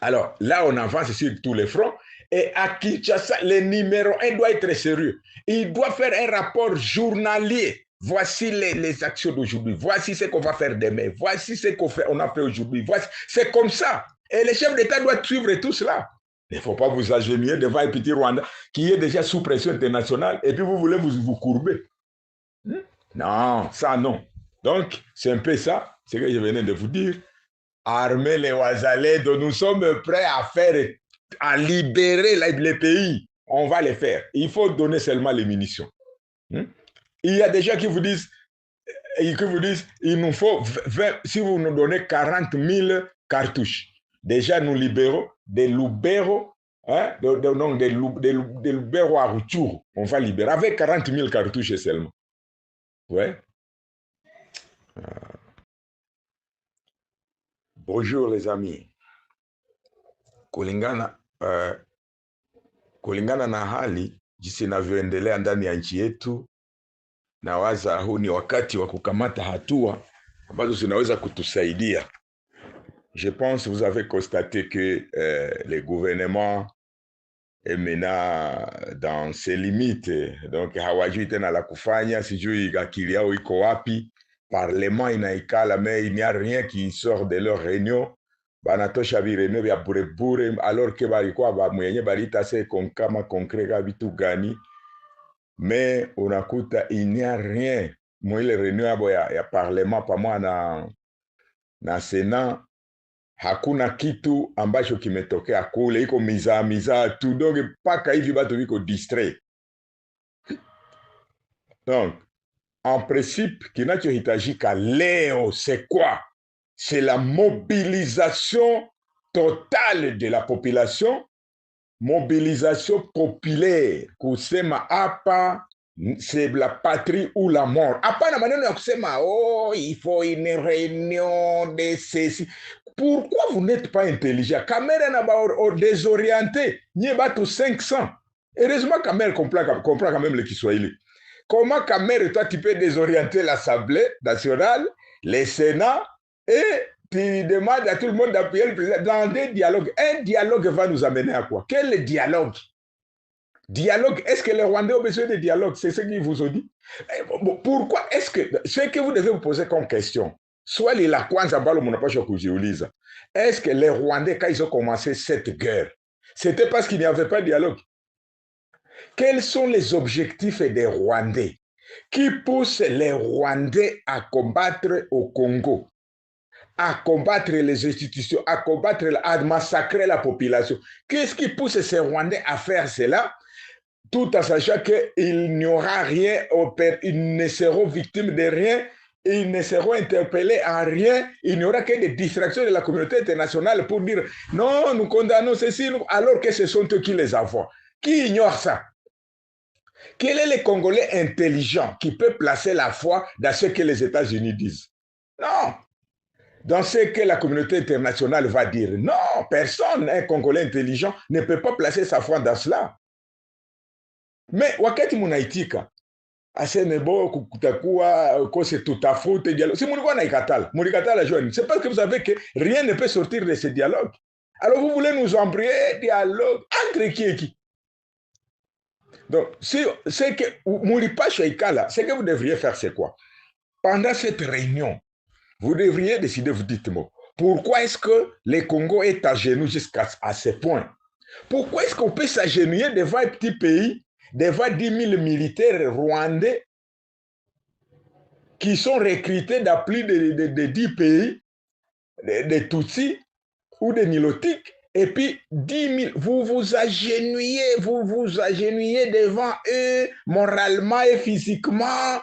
Alors, là, on avance sur tous les fronts. Et à Kinshasa, le numéro 1 doit être sérieux. Il doit faire un rapport journalier. Voici les actions d'aujourd'hui. Voici ce qu'on va faire demain. Voici ce qu'on a fait aujourd'hui. C'est comme ça. Et le chef d'État doit suivre tout cela. Il ne faut pas vous agenouiller devant un petit Rwanda qui est déjà sous pression internationale et puis vous voulez vous courber. Non, ça non. Donc, c'est un peu ça, ce que je venais de vous dire. Armer les Wazalendo, nous sommes prêts à libérer les pays. On va les faire. Il faut donner seulement les munitions. Il y a des gens qui vous disent, il nous faut 20, si vous nous donnez 40 000 cartouches. Déjà, nous libérons des Lubero, hein, des Lubero à Rutshuru. On va libérer avec 40 000 cartouches seulement. Ouais. Bonjour les amis. Kulingana na hali jinsi inavyoendelea ndani ya nchi yetu, nawaza huu ni wakati wa kukamata hatua ambazo zinaweza kutusaidia. Je pense vous avez constaté que le gouvernement est maintenant dans ses limites. Donc hawajui tena la kufanya, sijui akili yao iko wapi. Parlement inaikala, mais il n'y a rien qui sort de leur réunion. Banatosha virenio vya burebure, alors que balikuwa mwenye balita se kama konkret vitu gani. Mais unakuta il n'y a rien. Mwile réunion yabo ya parlement pamoja na Senat, hakuna kitu ambacho kimetokea kule, iko miza tu, donc paka hivi batu viko distrait. Donc, en principe, kinachohitajika leo, c'est quoi? C'est la mobilisation totale de la population, mobilisation populaire, kusema hapa c'est la patrie ou la mort. Hapana maneno ya kusema oh, il faut une réunion de ceci. Pourquoi vous n'êtes pas intelligent? Kamere na ba désorienté, nye batu 500. Heureusement Kamere comprend quand même le Kiswahili. Comment Kamere, toi tu peux désorienter l'Assemblée nationale, les Sénats, et tu demandes à tout le monde d'appuyer le président dans des dialogues. Un dialogue va nous amener à quoi? Quel est le dialogue? Dialogue, est-ce que les Rwandais ont besoin de dialogue? C'est ce qu'ils vous ont dit. Pourquoi est-ce que, ce que vous devez vous poser comme question, soit les Lakwanza Balo Monopasho Kujiuliza, est-ce que les Rwandais, quand ils ont commencé cette guerre, c'était parce qu'il n'y avait pas de dialogue? Quels sont les objectifs des Rwandais qui poussent les Rwandais à combattre au Congo, à combattre les institutions, à massacrer la population? Qu'est-ce qui pousse ces Rwandais à faire cela? Tout en sachant qu'il n'y aura rien, ils ne seront victimes de rien, ils ne seront interpellés en rien, il n'y aura que des distractions de la communauté internationale pour dire non, nous condamnons ceci, alors que ce sont eux qui les envoient. Qui ignore ça? Quel est le Congolais intelligent qui peut placer la foi dans ce que les États-Unis disent? Non. Dans ce que la communauté internationale va dire. Non, personne, un Congolais intelligent, ne peut pas placer sa foi dans cela. Mais wakati munaitika aseme bo kutakuwa kose tutafute dialogue, si mulikuwa naikatala mulikatala joini, c'est parce que vous savez que rien ne peut sortir de ce dialogue. Alors vous voulez nous embrouiller dialogue entre qui et qui? Donc c'est que mulipa shaikala, ce que vous devriez faire c'est quoi? Pendant cette réunion, vous devriez décider, vous dites-moi, pourquoi est-ce que le Congo est à genoux jusqu'à ce point? Pourquoi est-ce qu'on peut s'agenouiller devant un petit pays, devant 10 000 militaires rwandais qui sont recrutés dans plus de 10 pays, des Tutsis ou des Nilotiques, et puis 10 000, vous vous agenouillez devant eux, moralement et physiquement.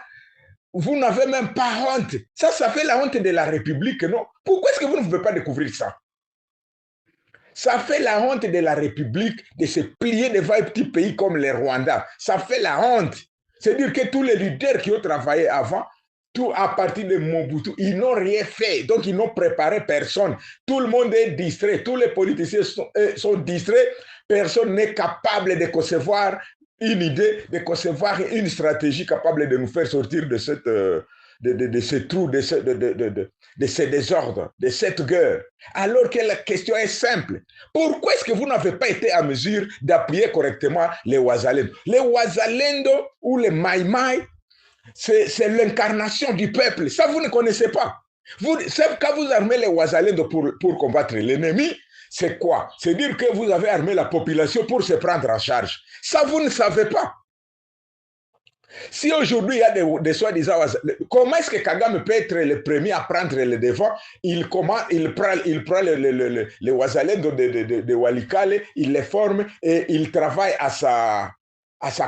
Vous n'avez même pas honte. Ça fait la honte de la République, non? Pourquoi est-ce que vous ne pouvez pas découvrir ça? Ça fait la honte de la République de se plier devant un petit pays comme le Rwanda. Ça fait la honte. C'est-à-dire que tous les leaders qui ont travaillé avant, tout à partir de Mobutu, ils n'ont rien fait. Donc, ils n'ont préparé personne. Tout le monde est distrait. Tous les politiciens sont distraits. Personne n'est capable de concevoir une idée, de concevoir une stratégie capable de nous faire sortir de cette... de ce trou, de ce désordre, de cette guerre. Alors que la question est simple. Pourquoi est-ce que vous n'avez pas été à mesure d'appuyer correctement les Wazalendo? Les Wazalendo ou les Maïmaï, c'est l'incarnation du peuple. Ça, vous ne connaissez pas. Quand vous armez les Wazalendo pour combattre l'ennemi, c'est quoi? C'est dire que vous avez armé la population pour se prendre en charge. Ça, vous ne savez pas. Si aujourd'hui il y a des soi-disant, comment est-ce que Kagame peut être le premier à prendre le devant? Il prend les Wazalendo de Walikale, il les forme et il travaille à sa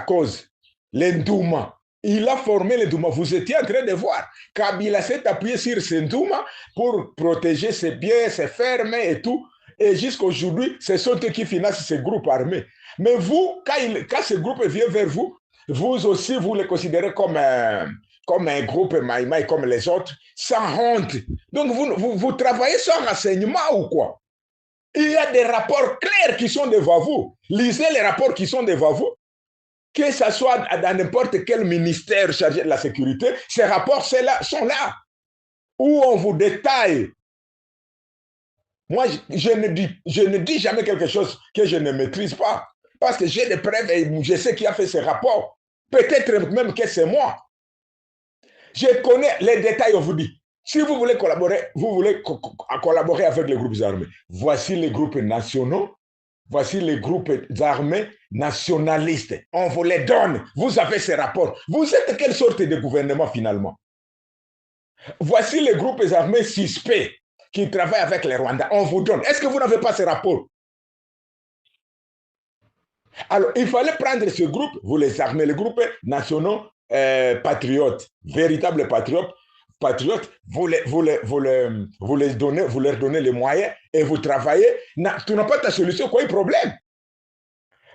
cause, l'Ndouma. Il a formé l'Ndouma. Vous étiez en train de voir. Kabila s'est appuyé sur ce Ndouma pour protéger ses biens, ses fermes et tout. Et jusqu'à aujourd'hui, ce sont eux qui financent ces groupes armés. Mais vous, quand ce groupe vient vers vous, vous aussi, vous les considérez comme un groupe Maïmaï, comme les autres, sans honte. Donc, vous travaillez sans renseignement ou quoi? Il y a des rapports clairs qui sont devant vous. Lisez les rapports qui sont devant vous. Que ce soit dans n'importe quel ministère chargé de la sécurité, ces rapports sont là, où on vous détaille. Moi, je ne dis jamais quelque chose que je ne maîtrise pas. Parce que j'ai des preuves et je sais qui a fait ces rapports. Peut-être même que c'est moi. Je connais les détails, on vous dit. Si vous voulez collaborer, avec les groupes armés. Voici les groupes nationaux. Voici les groupes armés nationalistes. On vous les donne. Vous avez ces rapports. Vous êtes quelle sorte de gouvernement finalement? Voici les groupes armés suspects qui travaillent avec les Rwandais. On vous donne. Est-ce que vous n'avez pas ces rapports? Alors, il fallait prendre ce groupe, vous les armez, les groupes nationaux patriotes, véritables patriotes, vous leur donnez les moyens et vous travaillez. Tu n'as pas ta solution, quoi, le problème?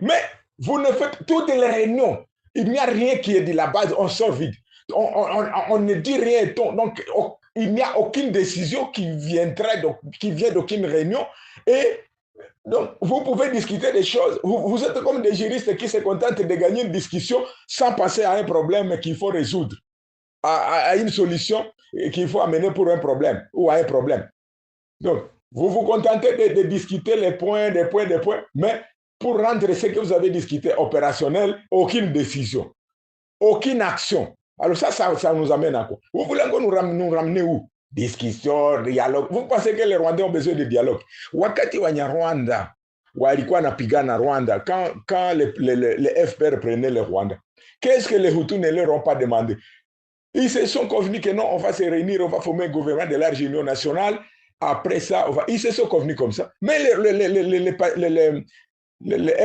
Mais vous ne faites toutes les réunions. il n'y a rien qui est de la base, on sort vide. On ne dit rien, donc il n'y a aucune décision qui vient d'aucune réunion. Et donc, vous pouvez discuter des choses. Vous êtes comme des juristes qui se contentent de gagner une discussion sans penser à un problème qu'il faut résoudre, à une solution qu'il faut amener pour un problème ou à un problème. Donc, vous vous contentez de discuter les points, des points, mais pour rendre ce que vous avez discuté opérationnel, aucune décision, aucune action. Alors ça nous amène à quoi? Vous voulez qu'on nous ramène où? Discussion, dialogue. Vous pensez que les Rwandais ont besoin de dialogue? Wakati Wanyarwanda walikuwa napigana Rwanda, quand les FPR prenaient le Rwanda, qu'est-ce que les Hutus ne leur ont pas demandé? Ils se sont convenus que non, on va se réunir, on va former un gouvernement de large union nationale. Après ça, ils se sont convenus comme ça. Mais les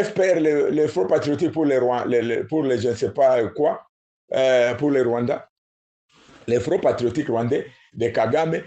FPR, les Front Patriotiques pour les je ne sais pas quoi, pour les Rwandais, les Front Patriotiques rwandais de Kagame,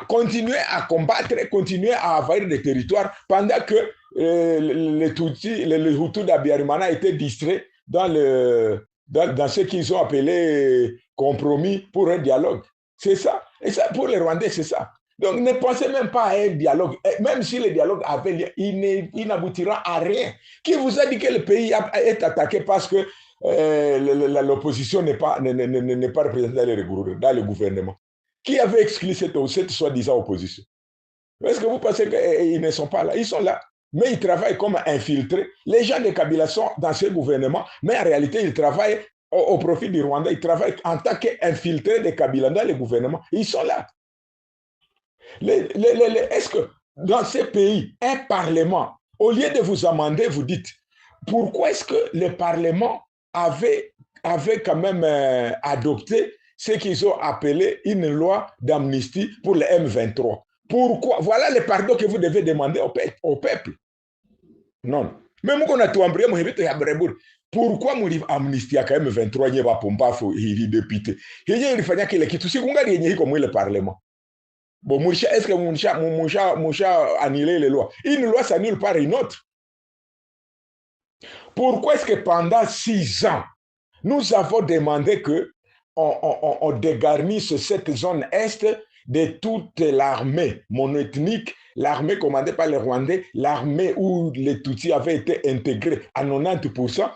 continuaient à combattre, continuaient à envahir des territoires pendant que les Hutus d'Abiyarimana étaient distraits dans ce qu'ils ont appelé compromis pour un dialogue. C'est ça. Et ça, pour les Rwandais, c'est ça. Donc, ne pensez même pas à un dialogue. Même si le dialogue avait lieu, il n'aboutira à rien. Qui vous a dit que le pays est attaqué parce que l'opposition n'est pas représentée dans le gouvernement? Qui avait exclu cette soi-disant opposition? Est-ce que vous pensez qu'ils ne sont pas là? Ils sont là. Mais ils travaillent comme infiltrés. Les gens de Kabila sont dans ce gouvernement, mais en réalité, ils travaillent au profit du Rwanda. Ils travaillent en tant qu'infiltrés de Kabila dans le gouvernement. Ils sont là. Est-ce que dans ces pays, un parlement, au lieu de vous amender, vous dites, pourquoi est-ce que le parlement avait quand même adopté ce qu'ils ont appelé une loi d'amnistie pour le M23? Pourquoi? Voilà le pardon que vous devez demander au peuple. Non. Même quand on a tout embrayé, pourquoi nous amnistie à M23 n'y va pas il député? Il fallait que le parlement. Bon, est-ce que Moucha a annulé les lois? Une loi s'annule par une autre. Pourquoi est-ce que pendant 6 ans, nous avons demandé qu'on dégarnisse cette zone est de toute l'armée monoethnique, l'armée commandée par les Rwandais, l'armée où les Tutsis avaient été intégrés à 90%,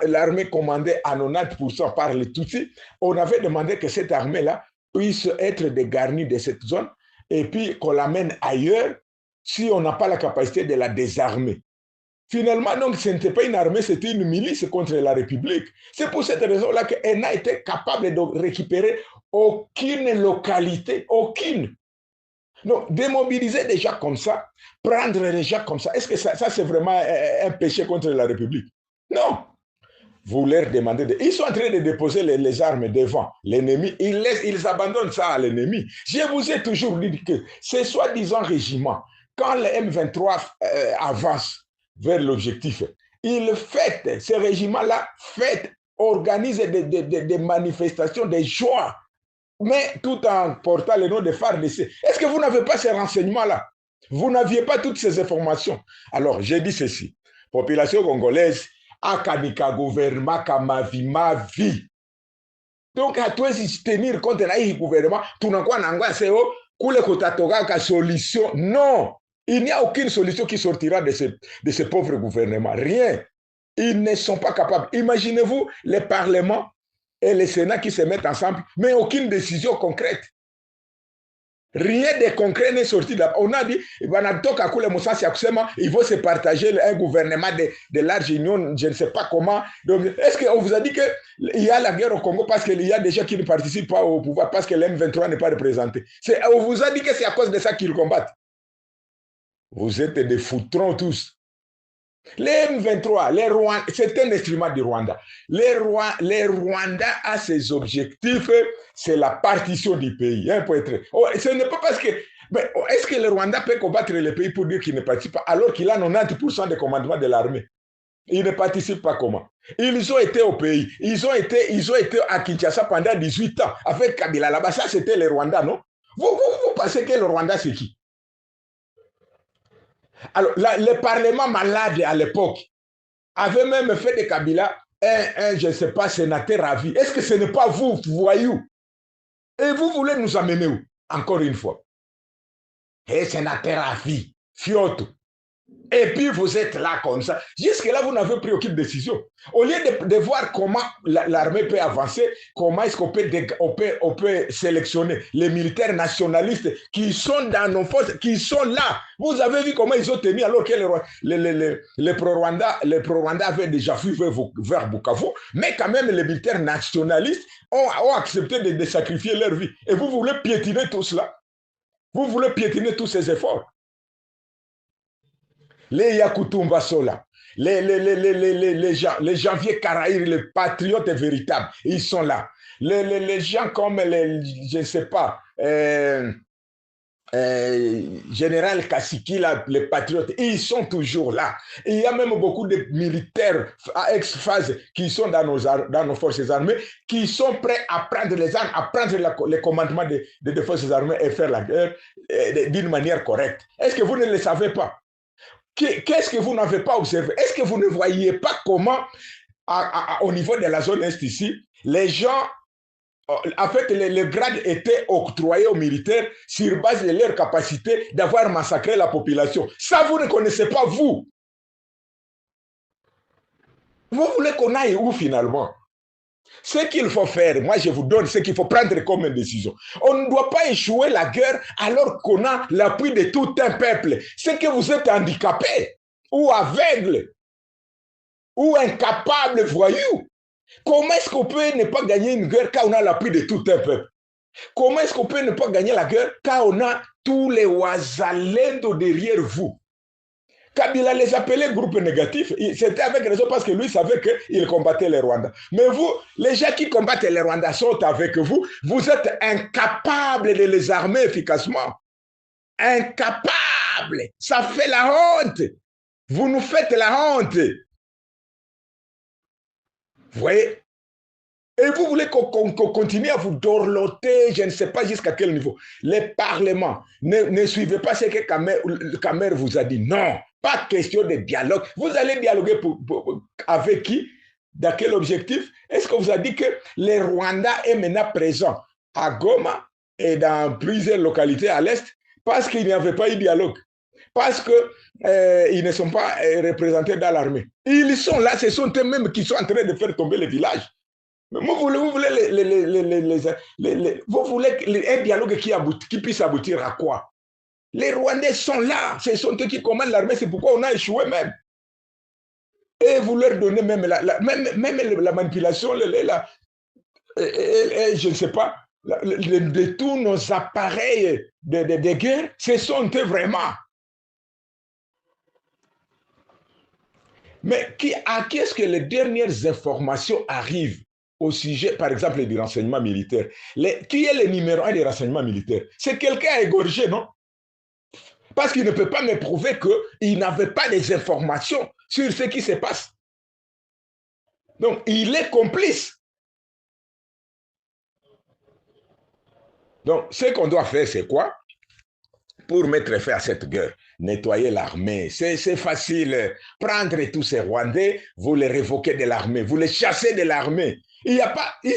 l'armée commandée à 90% par les Tutsis? On avait demandé que cette armée-là puisse être dégarnie de cette zone et puis qu'on l'amène ailleurs si on n'a pas la capacité de la désarmer. Finalement, donc, ce n'était pas une armée, c'était une milice contre la République. C'est pour cette raison-là qu'elle n'a été capable de récupérer aucune localité, aucune. Donc, démobiliser des gens comme ça, prendre les gens comme ça, est-ce que ça c'est vraiment un péché contre la République? Non. Vous leur demandez, ils sont en train de déposer les armes devant l'ennemi, ils abandonnent ça à l'ennemi. Je vous ai toujours dit que ces soi-disant régiments, quand le M23 avance vers l'objectif, ces régiments-là organisent des manifestations, des joies, mais tout en portant le nom de FARDC. Est-ce que vous n'avez pas ces renseignements-là? Vous n'aviez pas toutes ces informations? Alors, j'ai dit ceci, population congolaise, akanika gouvernement kama ma vie. Donc à toi si tenir compte de ce gouvernement, tu n'as quoi n'angwa c'est kule kotatoga ka solution. Non, il n'y a aucune solution qui sortira de ce pauvre gouvernement. Rien. Ils ne sont pas capables. Imaginez-vous les parlements et les sénats qui se mettent ensemble, mais aucune décision concrète. Rien de concret n'est sorti là. On a dit, il faut se partager un gouvernement de large union, je ne sais pas comment. Donc, est-ce qu'on vous a dit qu'il y a la guerre au Congo parce qu'il y a des gens qui ne participent pas au pouvoir, parce que l'M23 n'est pas représenté? On vous a dit que c'est à cause de ça qu'ils combattent. Vous êtes des foutrons tous. Les M23, c'est un instrument du Rwanda. Les Rwanda a ses objectifs, c'est la partition du pays. Hein, ce n'est pas parce que... Mais est-ce que le Rwanda peut combattre le pays pour dire qu'il ne participe pas, alors qu'il a 90% de commandement de l'armée? Il ne participe pas comment? Ils ont été au pays. Ils ont été à Kinshasa pendant 18 ans avec Kabila là-bas. Ça, c'était le Rwanda, non? Vous pensez que le Rwanda, c'est qui? Alors, le Parlement malade à l'époque avait même fait de Kabila je ne sais pas, sénateur à vie. Est-ce que ce n'est pas vous, voyous? Et vous voulez nous amener où? Encore une fois. Et sénateur à vie, fioto. Et puis vous êtes là comme ça. Jusque-là, vous n'avez pris aucune décision. Au lieu de voir comment l'armée peut avancer, comment est-ce qu'on peut sélectionner les militaires nationalistes qui sont dans nos forces, qui sont là. Vous avez vu comment ils ont tenu alors que les pro-Rwandais avaient déjà fui vers Bukavu, mais quand même les militaires nationalistes ont accepté de sacrifier leur vie. Et vous voulez piétiner tout cela? Vous voulez piétiner tous ces efforts? Les Yakutumba Sola, les Janvier Karaïr, les patriotes véritables, ils sont là. Les gens comme, je ne sais pas, Général Kassiki, les patriotes, ils sont toujours là. Il y a même beaucoup de militaires à ex-phase qui sont dans nos forces armées, qui sont prêts à prendre les armes, à prendre les commandements des forces armées et faire la guerre d'une manière correcte. Est-ce que vous ne le savez pas? Qu'est-ce que vous n'avez pas observé? Est-ce que vous ne voyez pas comment, au niveau de la zone est ici, les gens, en fait, les grades étaient octroyés aux militaires sur base de leur capacité d'avoir massacré la population? Ça, vous ne connaissez pas, vous. Vous voulez qu'on aille où finalement? Ce qu'il faut faire, moi je vous donne ce qu'il faut prendre comme décision. On ne doit pas échouer la guerre alors qu'on a l'appui de tout un peuple. C'est que vous êtes handicapé, ou aveugle, ou incapable, voyou. Comment est-ce qu'on peut ne pas gagner une guerre quand on a l'appui de tout un peuple? Comment est-ce qu'on peut ne pas gagner la guerre quand on a tous les Ouazalendo derrière vous? Kabila les appelait groupes négatifs. C'était avec raison parce que lui savait qu'il combattait les Rwandais. Mais vous, les gens qui combattent les Rwandais sont avec vous. Vous êtes incapables de les armer efficacement. Incapables. Ça fait la honte. Vous nous faites la honte. Vous voyez? Et vous voulez qu'on continue à vous dorloter, je ne sais pas jusqu'à quel niveau. Les parlements, ne suivez pas ce que Kamer vous a dit. Non, pas question de dialogue. Vous allez dialoguer avec qui? Dans quel objectif? Est-ce qu'on vous a dit que les Rwandais est maintenant présents à Goma et dans plusieurs localités à l'Est parce qu'il n'y avait pas eu de dialogue? Parce qu'ils ne sont pas représentés dans l'armée. Ils sont là, ce sont eux-mêmes qui sont en train de faire tomber les villages. Vous voulez un dialogue qui puisse aboutir à quoi? Les Rwandais sont là, ce sont eux qui commandent l'armée, c'est pourquoi on a échoué même. Et vous leur donnez même la manipulation, je ne sais pas, de tous nos appareils de guerre, ce sont eux vraiment. Mais à qui est-ce que les dernières informations arrivent au sujet, par exemple, du renseignement militaire? Qui est le numéro 1 des renseignements militaires? C'est quelqu'un égorgé, non? Parce qu'il ne peut pas me prouver qu'il n'avait pas des informations sur ce qui se passe. Donc, il est complice. Donc, ce qu'on doit faire, c'est quoi? Pour mettre fin à cette guerre, nettoyer l'armée. C'est facile. Prendre tous ces Rwandais, vous les révoquez de l'armée, vous les chassez de l'armée. Ils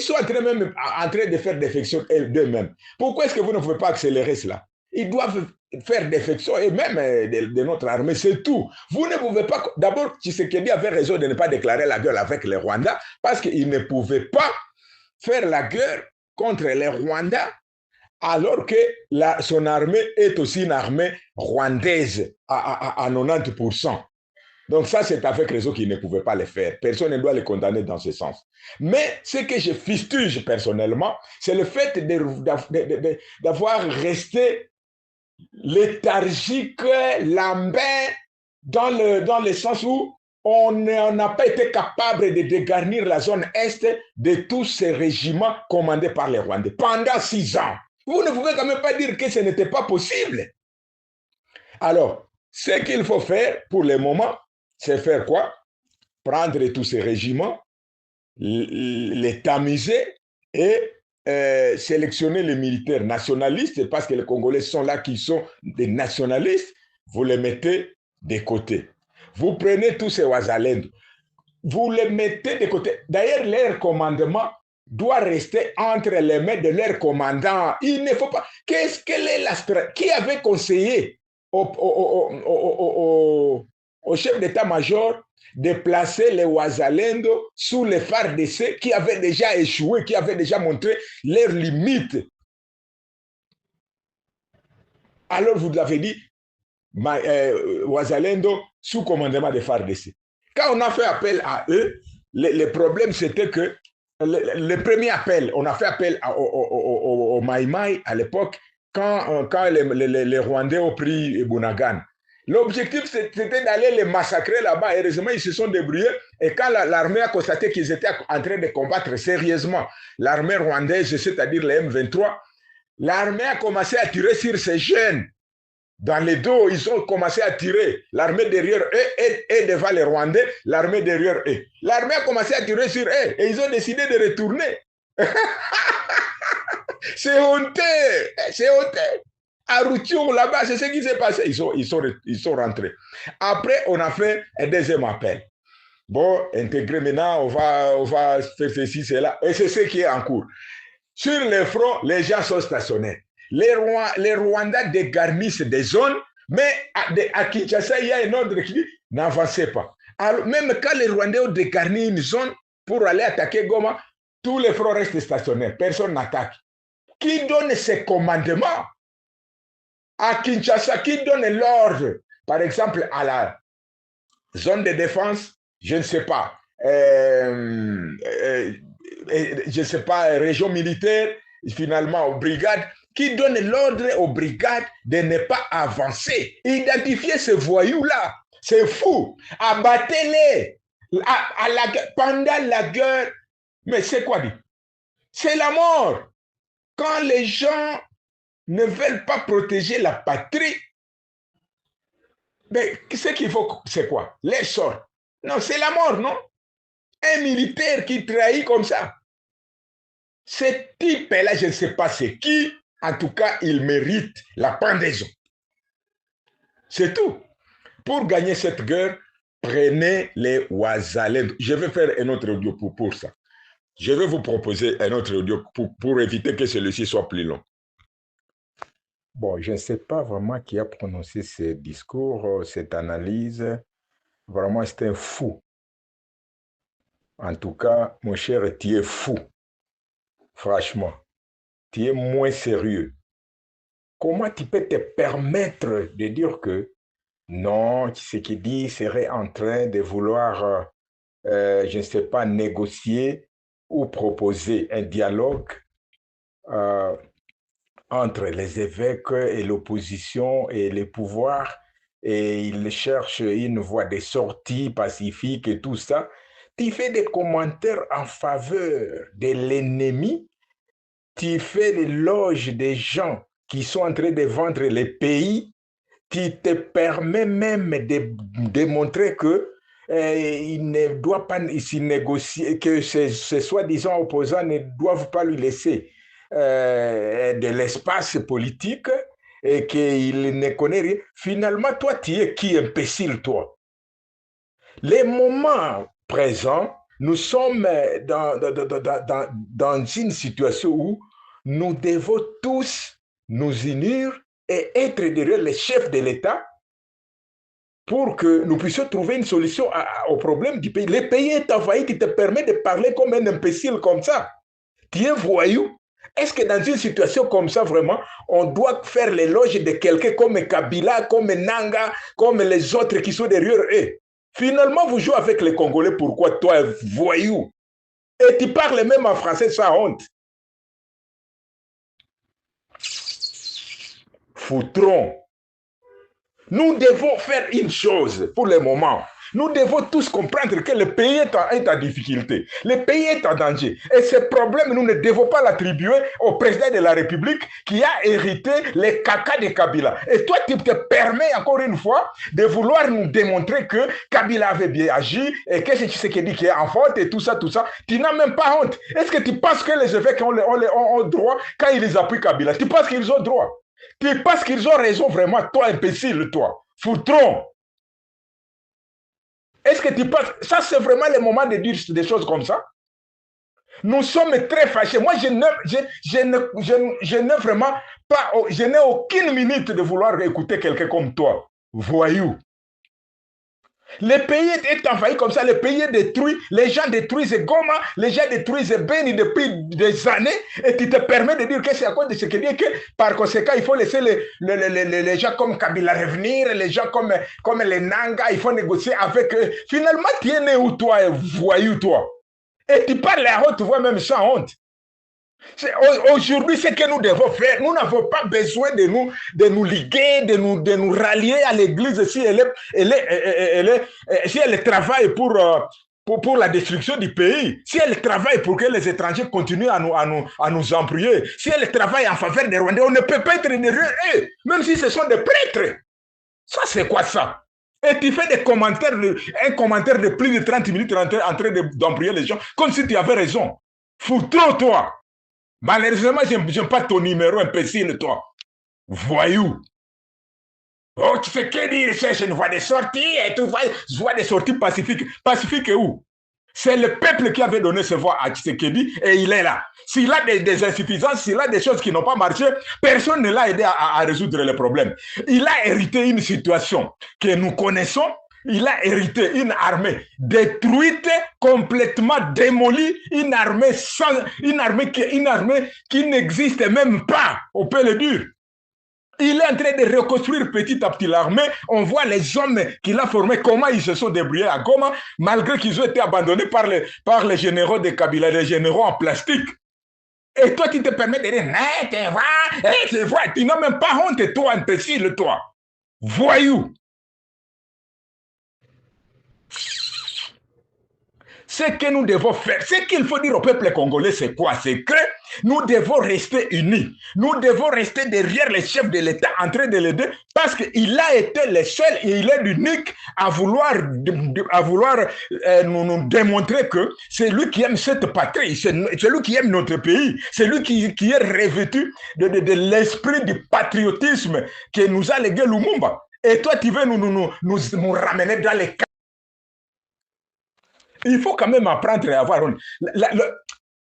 sont en train de faire défection d'eux-mêmes. Pourquoi est-ce que vous ne pouvez pas accélérer cela? Ils doivent faire défection et même de notre armée, c'est tout. Vous ne pouvez pas... D'abord, Tshisekedi avait raison de ne pas déclarer la guerre avec les Rwandais parce qu'il ne pouvait pas faire la guerre contre les Rwandais alors que son armée est aussi une armée rwandaise à 90%. Donc ça, c'est avec raison qu'il ne pouvait pas le faire. Personne ne doit le condamner dans ce sens. Mais ce que je fustige personnellement, c'est le fait d'avoir resté léthargique, lambin, dans le sens où on n'a pas été capable de dégarnir la zone Est de tous ces régiments commandés par les Rwandais pendant 6 ans. Vous ne pouvez quand même pas dire que ce n'était pas possible. Alors, ce qu'il faut faire pour le moment, c'est faire quoi? Prendre tous ces régiments, les tamiser et sélectionner les militaires nationalistes, parce que les Congolais sont là qui sont des nationalistes, vous les mettez de côté. Vous prenez tous ces Ouazalendo. vous les mettez de côté. D'ailleurs, leur commandement doit rester entre les mains de leur commandant. Il ne faut pas... Quelle est la stratégie? Qui avait conseillé au chef d'état-major de placer les Wazalendo sous les FARDC qui avaient déjà échoué, qui avaient déjà montré leurs limites? Alors, vous l'avez dit, Wazalendo sous commandement des FARDC. Quand on a fait appel à eux, le problème c'était que le premier appel, on a fait appel au Maïmaï à l'époque, quand les Rwandais ont pris Bunagan. L'objectif, c'était d'aller les massacrer là-bas. Heureusement, ils se sont débrouillés. Et quand l'armée a constaté qu'ils étaient en train de combattre sérieusement l'armée rwandaise, c'est-à-dire les M23, l'armée a commencé à tirer sur ces jeunes. Dans les dos, ils ont commencé à tirer. L'armée derrière eux et devant les Rwandais, l'armée derrière eux. L'armée a commencé à tirer sur eux et ils ont décidé de retourner. C'est honteux. C'est honteux. À Roution, là-bas, c'est ce qui s'est passé. Ils sont rentrés. Après, on a fait un deuxième appel. Bon, intégré maintenant, on va faire ceci, cela. Et c'est ce qui est en cours. Sur les fronts, les gens sont stationnés. Les Rwandais dégarnissent des zones, mais à Kinshasa, il y a un ordre qui dit n'avancez pas. Alors, même quand les Rwandais ont dégarni une zone pour aller attaquer Goma, tous les fronts restent stationnés. Personne n'attaque. Qui donne ces commandements? À Kinshasa, qui donne l'ordre? Par exemple, à la zone de défense, je ne sais pas. Je ne sais pas, région militaire, finalement aux brigades, qui donne l'ordre aux brigades de ne pas avancer. Identifiez ces voyous-là. C'est fou. Abattez-les. Pendant la guerre. Mais c'est quoi dit? C'est la mort. Quand les gens ne veulent pas protéger la patrie, mais ce qu'il faut, c'est quoi? Les sorts. Non, c'est la mort, non? Un militaire qui trahit comme ça. Ce type-là, je ne sais pas c'est qui, en tout cas, il mérite la pendaison. C'est tout. Pour gagner cette guerre, prenez les Wazalendo. Je vais faire un autre audio pour ça. Je vais vous proposer un autre audio pour éviter que celui-ci soit plus long. Bon, je ne sais pas vraiment qui a prononcé ce discours, cette analyse. Vraiment, c'est un fou. En tout cas, mon cher, tu es fou. Franchement, tu es moins sérieux. Comment tu peux te permettre de dire que non, ce qu'il dit serait en train de vouloir, je ne sais pas, négocier ou proposer un dialogue entre les évêques et l'opposition et les pouvoirs, et il cherche une voie de sortie pacifique et tout ça. Tu fais des commentaires en faveur de l'ennemi, tu fais l'éloge des gens qui sont en train de vendre les pays, tu te permets même de démontrer que il ne doit pas ici négocier, que ces soi-disant opposants ne doivent pas lui laisser de l'espace politique et qu'il ne connaît rien. Finalement, toi, tu es qui, imbécile, toi? Les moments présents, nous sommes dans une situation où nous devons tous nous unir et être derrière les chefs de l'État pour que nous puissions trouver une solution au problème du pays. Le pays est envahi, qui te permet de parler comme un imbécile comme ça. Tu es voyou. Est-ce que dans une situation comme ça, vraiment, on doit faire l'éloge de quelqu'un comme Kabila, comme Nanga, comme les autres qui sont derrière eux? Finalement, vous jouez avec les Congolais. Pourquoi toi, voyou? Et tu parles même en français sans honte. Foutron. Nous devons faire une chose pour le moment. Nous devons tous comprendre que le pays est en difficulté. Le pays est en danger. Et ce problème, nous ne devons pas l'attribuer au président de la République qui a hérité les caca de Kabila. Et toi, tu te permets encore une fois de vouloir nous démontrer que Kabila avait bien agi et que c'est ce qui dit qu'il est en faute et tout ça, tout ça. Tu n'as même pas honte. Est-ce que tu penses que les évêques ont droit quand ils appuient Kabila? Tu penses qu'ils ont droit? Tu penses qu'ils ont raison vraiment, toi, imbécile, toi, foutron? Est-ce que tu penses, ça c'est vraiment le moment de dire des choses comme ça? Nous sommes très fâchés. Moi, je n'ai vraiment pas, je n'ai aucune minute de vouloir écouter quelqu'un comme toi. Voyou. Le pays est envahi comme ça, le pays est détruit, les gens détruisent Goma, les gens détruisent Beni depuis des années, et tu te permets de dire que c'est à cause de ce qui dit que par conséquent, il faut laisser les gens comme Kabila revenir, les gens comme les Nanga, il faut négocier avec eux. Finalement, tu es né où toi, voyou toi? Et tu parles à haute voix même sans honte. Aujourd'hui, ce que nous devons faire, nous n'avons pas besoin de nous liguer, de nous rallier à l'église si si elle travaille pour la destruction du pays, si elle travaille pour que les étrangers continuent à nous embrouiller, si elle travaille en faveur des Rwandais, on ne peut pas être derrière eux, même si ce sont des prêtres. Ça, c'est quoi ça? Et tu fais des commentaires, un commentaire de plus de 30 minutes en train d'embrouiller les gens, comme si tu avais raison. Fous-toi, toi. Malheureusement, je n'aime pas ton numéro, imbécile, toi. Voyou. Oh, tu sais que dire, cherche une voie de sortie, et tu vois des sorties pacifiques. Pacifiques où? C'est le peuple qui avait donné ce voix à Tshisekedi et il est là. S'il a des insuffisances, s'il a des choses qui n'ont pas marché, personne ne l'a aidé à résoudre les problèmes. Il a hérité une situation que nous connaissons. Il a hérité une armée détruite, complètement démolie, une armée qui n'existe même pas, on peut le dire. Il est en train de reconstruire petit à petit l'armée. On voit les hommes qu'il a formés, comment ils se sont débrouillés à Goma, malgré qu'ils ont été abandonnés par les généraux de Kabila, les généraux en plastique. Et toi, tu te permets de dire, tu n'as même pas honte, toi, imbécile, toi. Voyou. Ce que nous devons faire, ce qu'il faut dire au peuple congolais, c'est quoi? C'est que nous devons rester unis. Nous devons rester derrière les chefs de l'État en train de l'aider parce qu'il a été le seul et il est l'unique à vouloir nous démontrer que c'est lui qui aime cette patrie, c'est lui qui aime notre pays, c'est lui qui est revêtu de l'esprit du patriotisme que nous a légué Lumumba. Et toi, tu veux nous ramener dans les cas. Il faut quand même apprendre à avoir honte.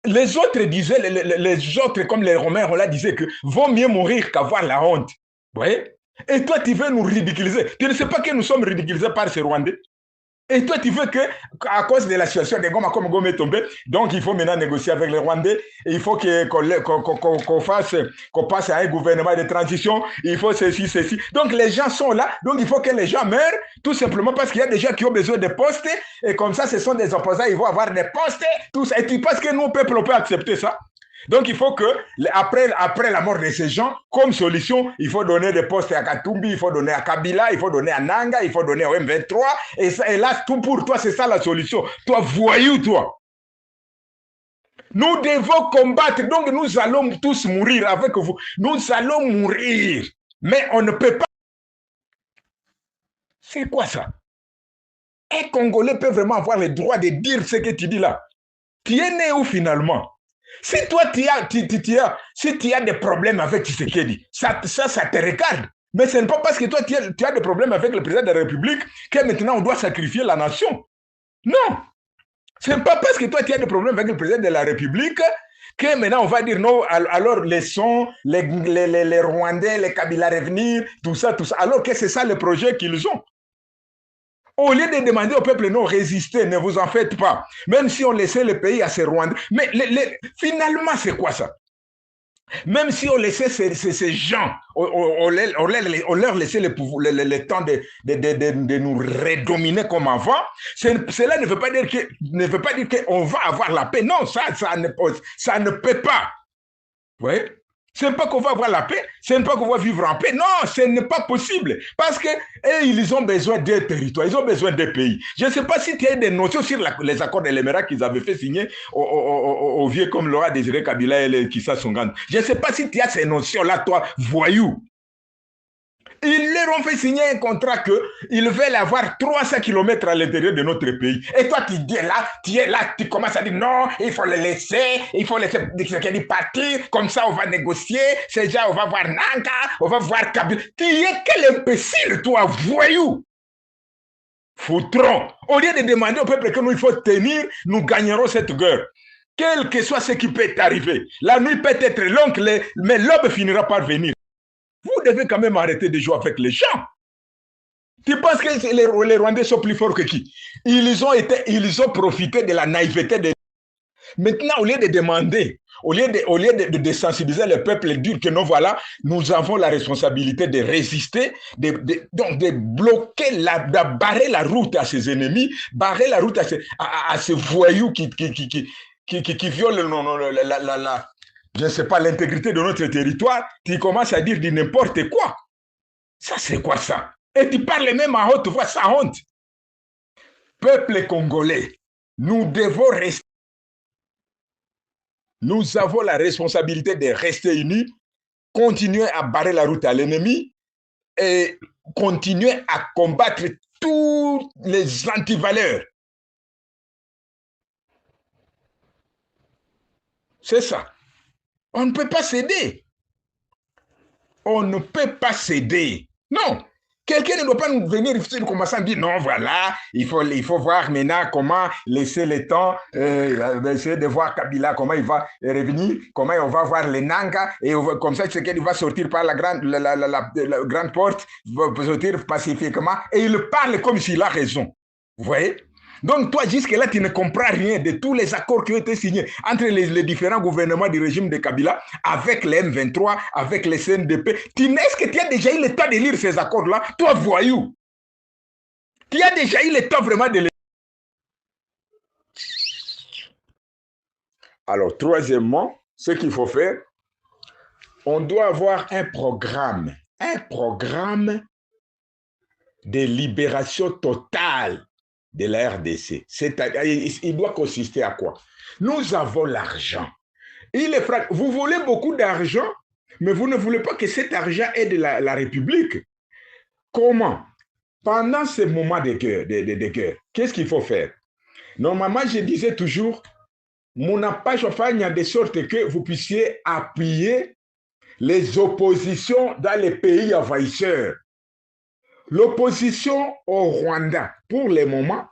Les autres disaient, les autres, comme les Romains, on l'a disait que vaut mieux mourir qu'avoir la honte. Vous voyez? Et toi, tu veux nous ridiculiser. Tu ne sais pas que nous sommes ridiculisés par ces Rwandais. Et toi, tu veux qu'à cause de la situation de Goma, comme Goma est tombé, donc il faut maintenant négocier avec les Rwandais, il faut qu'on passe à un gouvernement de transition, il faut ceci. Donc les gens sont là, donc il faut que les gens meurent, tout simplement parce qu'il y a des gens qui ont besoin de postes, et comme ça, ce sont des opposants, ils vont avoir des postes, tout ça. Et tu penses que nous, peuple, on peut accepter ça? Donc, il faut que, après la mort de ces gens, comme solution, il faut donner des postes à Katumbi, il faut donner à Kabila, il faut donner à Nanga, il faut donner au M23. Et là, tout pour toi, c'est ça la solution. Toi, voyou, toi. Nous devons combattre, donc nous allons tous mourir avec vous. Nous allons mourir. Mais on ne peut pas. C'est quoi ça? Un Congolais peut vraiment avoir le droit de dire ce que tu dis là. Tu es né où finalement? Si toi, si tu as des problèmes avec Tshisekedi, ça te regarde. Mais ce n'est pas parce que toi, tu as des problèmes avec le président de la République que maintenant on doit sacrifier la nation. Non. Ce n'est pas parce que toi, tu as des problèmes avec le président de la République que maintenant on va dire non, alors laissons les Rwandais, les Kabila revenir, tout ça, alors que c'est ça le projet qu'ils ont. Au lieu de demander au peuple non, résistez, ne vous en faites pas. Même si on laissait le pays à ces Rwandais. Mais finalement, c'est quoi ça? Même si on laissait ces gens, on leur laissait le temps de nous redominer comme avant, cela ne veut pas dire qu'on va avoir la paix. Non, ça ne peut pas. Vous voyez? Ce n'est pas qu'on va avoir la paix, ce n'est pas qu'on va vivre en paix. Non, ce n'est pas possible. Parce qu'ils ont besoin d'un territoire, ils ont besoin d'un pays. Je ne sais pas si tu as des notions sur les accords de l'Émirat qu'ils avaient fait signer aux vieux comme Laurent Désiré Kabila et les Kissa Songan. Je ne sais pas si tu as ces notions-là, toi, voyou. Ils leur ont fait signer un contrat qu'ils veulent avoir 300 km à l'intérieur de notre pays. Et toi, tu es là, tu commences à dire non, il faut le laisser partir, comme ça on va négocier, c'est déjà, on va voir Nanga, on va voir Kabila. Tu es quel imbécile, toi, voyou! foutrons. Au lieu de demander au peuple que nous, il faut tenir, nous gagnerons cette guerre. Quel que soit ce qui peut arriver. La nuit peut être longue, mais l'aube finira par venir. Vous devez quand même arrêter de jouer avec les gens. Tu penses que les Rwandais sont plus forts que qui? Ils ont profité de la naïveté des... Maintenant, au lieu de demander, au lieu de sensibiliser le peuple et de dire que non, voilà, nous avons la responsabilité de résister, donc de bloquer, de barrer la route à ses ennemis, barrer la route à ces voyous qui violent je ne sais pas, l'intégrité de notre territoire, tu commences à dire n'importe quoi. Ça, c'est quoi ça? Et tu parles même à haute voix, ça honte. Peuple congolais, nous devons rester. Nous avons la responsabilité de rester unis, continuer à barrer la route à l'ennemi et continuer à combattre tous les antivaleurs. C'est ça. On ne peut pas céder. On ne peut pas céder. Non. Quelqu'un ne doit pas nous venir ici en commençant à dire non, voilà, il faut voir maintenant comment laisser le temps, essayer de voir Kabila, comment il va revenir, comment on va voir les Nanga, et comme ça, c'est qu'il va sortir par la grande porte, va sortir pacifiquement, et il parle comme s'il a raison. Vous voyez? Donc toi, jusque-là, tu ne comprends rien de tous les accords qui ont été signés entre les différents gouvernements du régime de Kabila, avec les M23, avec les CNDP. Est-ce que tu as déjà eu le temps de lire ces accords-là? Toi, voyou. Tu as déjà eu le temps vraiment de les... Alors, troisièmement, ce qu'il faut faire, on doit avoir un programme de libération totale de la RDC. Il doit consister à quoi? Nous avons l'argent. Vous voulez beaucoup d'argent, mais vous ne voulez pas que cet argent aide la République. Comment? Pendant ces moments de guerre, qu'est-ce qu'il faut faire? Normalement, je disais toujours, mon page de sorte que vous puissiez appuyer les oppositions dans les pays envahisseurs. L'opposition au Rwanda, pour le moment,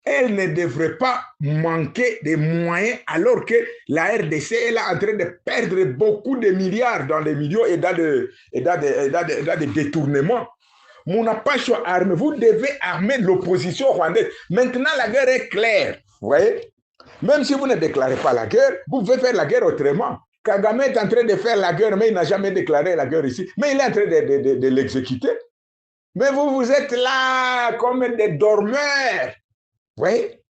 elle ne devrait pas manquer de moyens alors que la RDC est en train de perdre beaucoup de milliards dans les millions et dans des détournements. Mon pas armé, vous devez armer l'opposition rwandaise. Maintenant, la guerre est claire. Vous voyez? Même si vous ne déclarez pas la guerre, vous pouvez faire la guerre autrement. Kagame est en train de faire la guerre, mais il n'a jamais déclaré la guerre ici. Mais il est en train de l'exécuter. Mais vous êtes là comme des dormeurs. Vous voyez?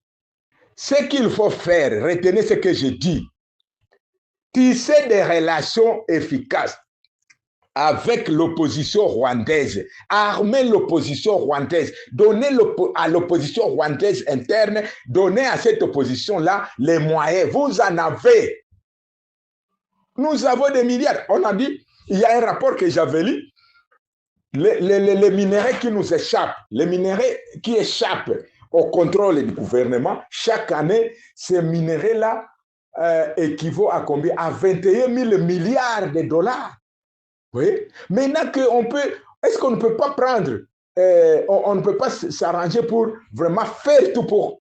Ce qu'il faut faire, retenez ce que je dis. Tisser des relations efficaces avec l'opposition rwandaise, armer l'opposition rwandaise, donner à l'opposition rwandaise interne, donner à cette opposition-là les moyens. Vous en avez. Nous avons des milliards. On a dit, il y a un rapport que j'avais lu, les minéraux qui nous échappent, les minéraux qui échappent au contrôle du gouvernement, chaque année, ces minéraux-là équivaut à combien? À 21 000 milliards de dollars. Oui. Maintenant est-ce qu'on ne peut pas prendre, on ne peut pas s'arranger pour vraiment faire tout pour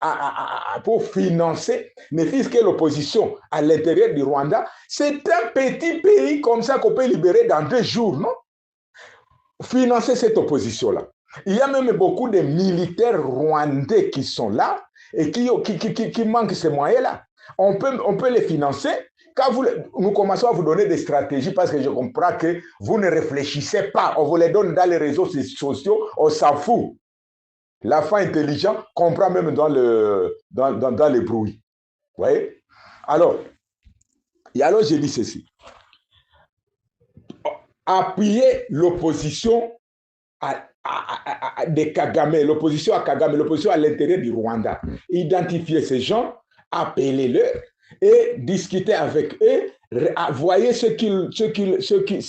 financer, ne fût-ce que l'opposition à l'intérieur du Rwanda? C'est un petit pays comme ça qu'on peut libérer dans 2 jours, non? Financer cette opposition-là. Il y a même beaucoup de militaires rwandais qui sont là et qui manquent ces moyens-là. On peut les financer. Quand nous commençons à vous donner des stratégies, parce que je comprends que vous ne réfléchissez pas, on vous les donne dans les réseaux sociaux, on s'en fout. L'enfant intelligent comprend même dans les bruits. Vous voyez? Alors je dis ceci. Appuyer l'opposition de Kagame, l'opposition à Kagame, l'opposition à l'intérieur du Rwanda. Identifier ces gens, appelez-les et discuter avec eux, voyez ce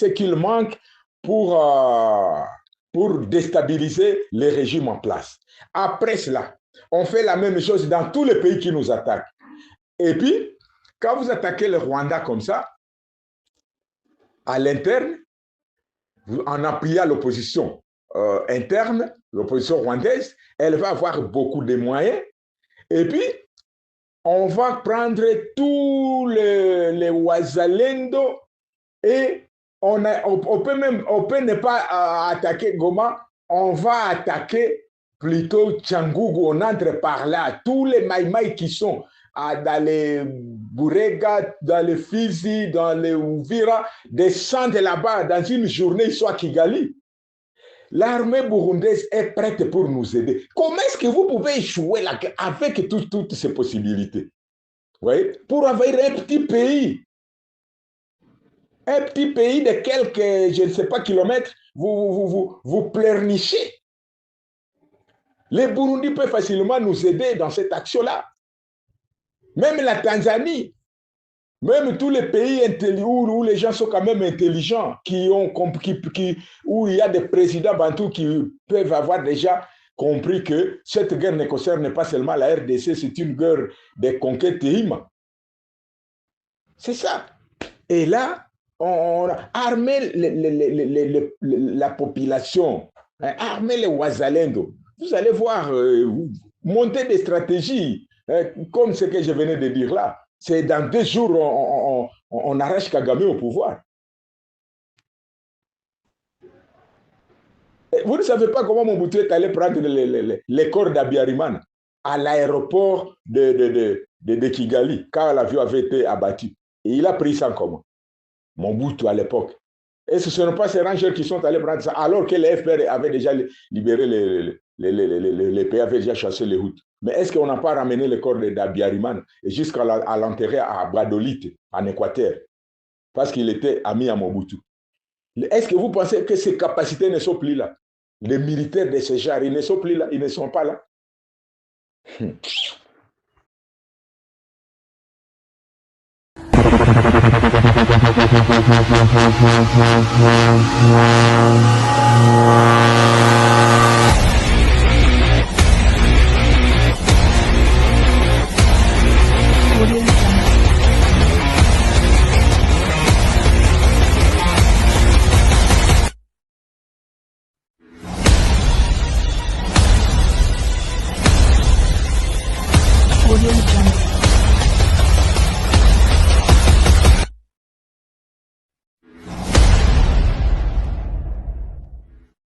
qu'il manque pour déstabiliser les régimes en place. Après cela, on fait la même chose dans tous les pays qui nous attaquent. Et puis, quand vous attaquez le Rwanda comme ça, à l'interne, en appuyant l'opposition interne, l'opposition rwandaise, elle va avoir beaucoup de moyens. Et puis, on va prendre tous les Wazalendo et on peut ne pas attaquer Goma, on va attaquer plutôt Tchangougou. On entre par là. Tous les Maïmaï qui sont dans les Bourega, dans les Fizi, dans les Ouvira, descendent là-bas dans une journée, ils sont à Kigali. L'armée burundaise est prête pour nous aider. Comment est-ce que vous pouvez échouer là avec toutes ces possibilités? Vous voyez? Pour envahir un petit pays de quelques, je ne sais pas, kilomètres, vous pleurnichez. Les Burundis peuvent facilement nous aider dans cette action-là. Même la Tanzanie, même tous les pays où les gens sont quand même intelligents, où il y a des présidents bantous qui peuvent avoir déjà compris que cette guerre ne concerne pas seulement la RDC, c'est une guerre de conquête Hima. C'est ça. Et là, on a armé la population, hein, armé les Wazalendo. Vous allez voir, monter des stratégies, comme ce que je venais de dire là. C'est dans 2 jours, on arrache Kagame au pouvoir. Vous ne savez pas comment Mobutu est allé prendre les corps d'Abiyarimana à l'aéroport de Kigali, quand l'avion avait été abattu. Et il a pris ça comment? Mobutu à l'époque. Et ce ne sont pas ces rangers qui sont allés prendre ça, alors que les FPR avaient déjà libéré les pays, avaient déjà chassé les Hutus. Mais est-ce qu'on n'a pas ramené le corps d'Abiyarimana jusqu'à l'enterrer à Badolite, en Équateur, parce qu'il était ami à Mobutu? Est-ce que vous pensez que ces capacités ne sont plus là? Les militaires de ce genre, ils ne sont plus là, ils ne sont pas là.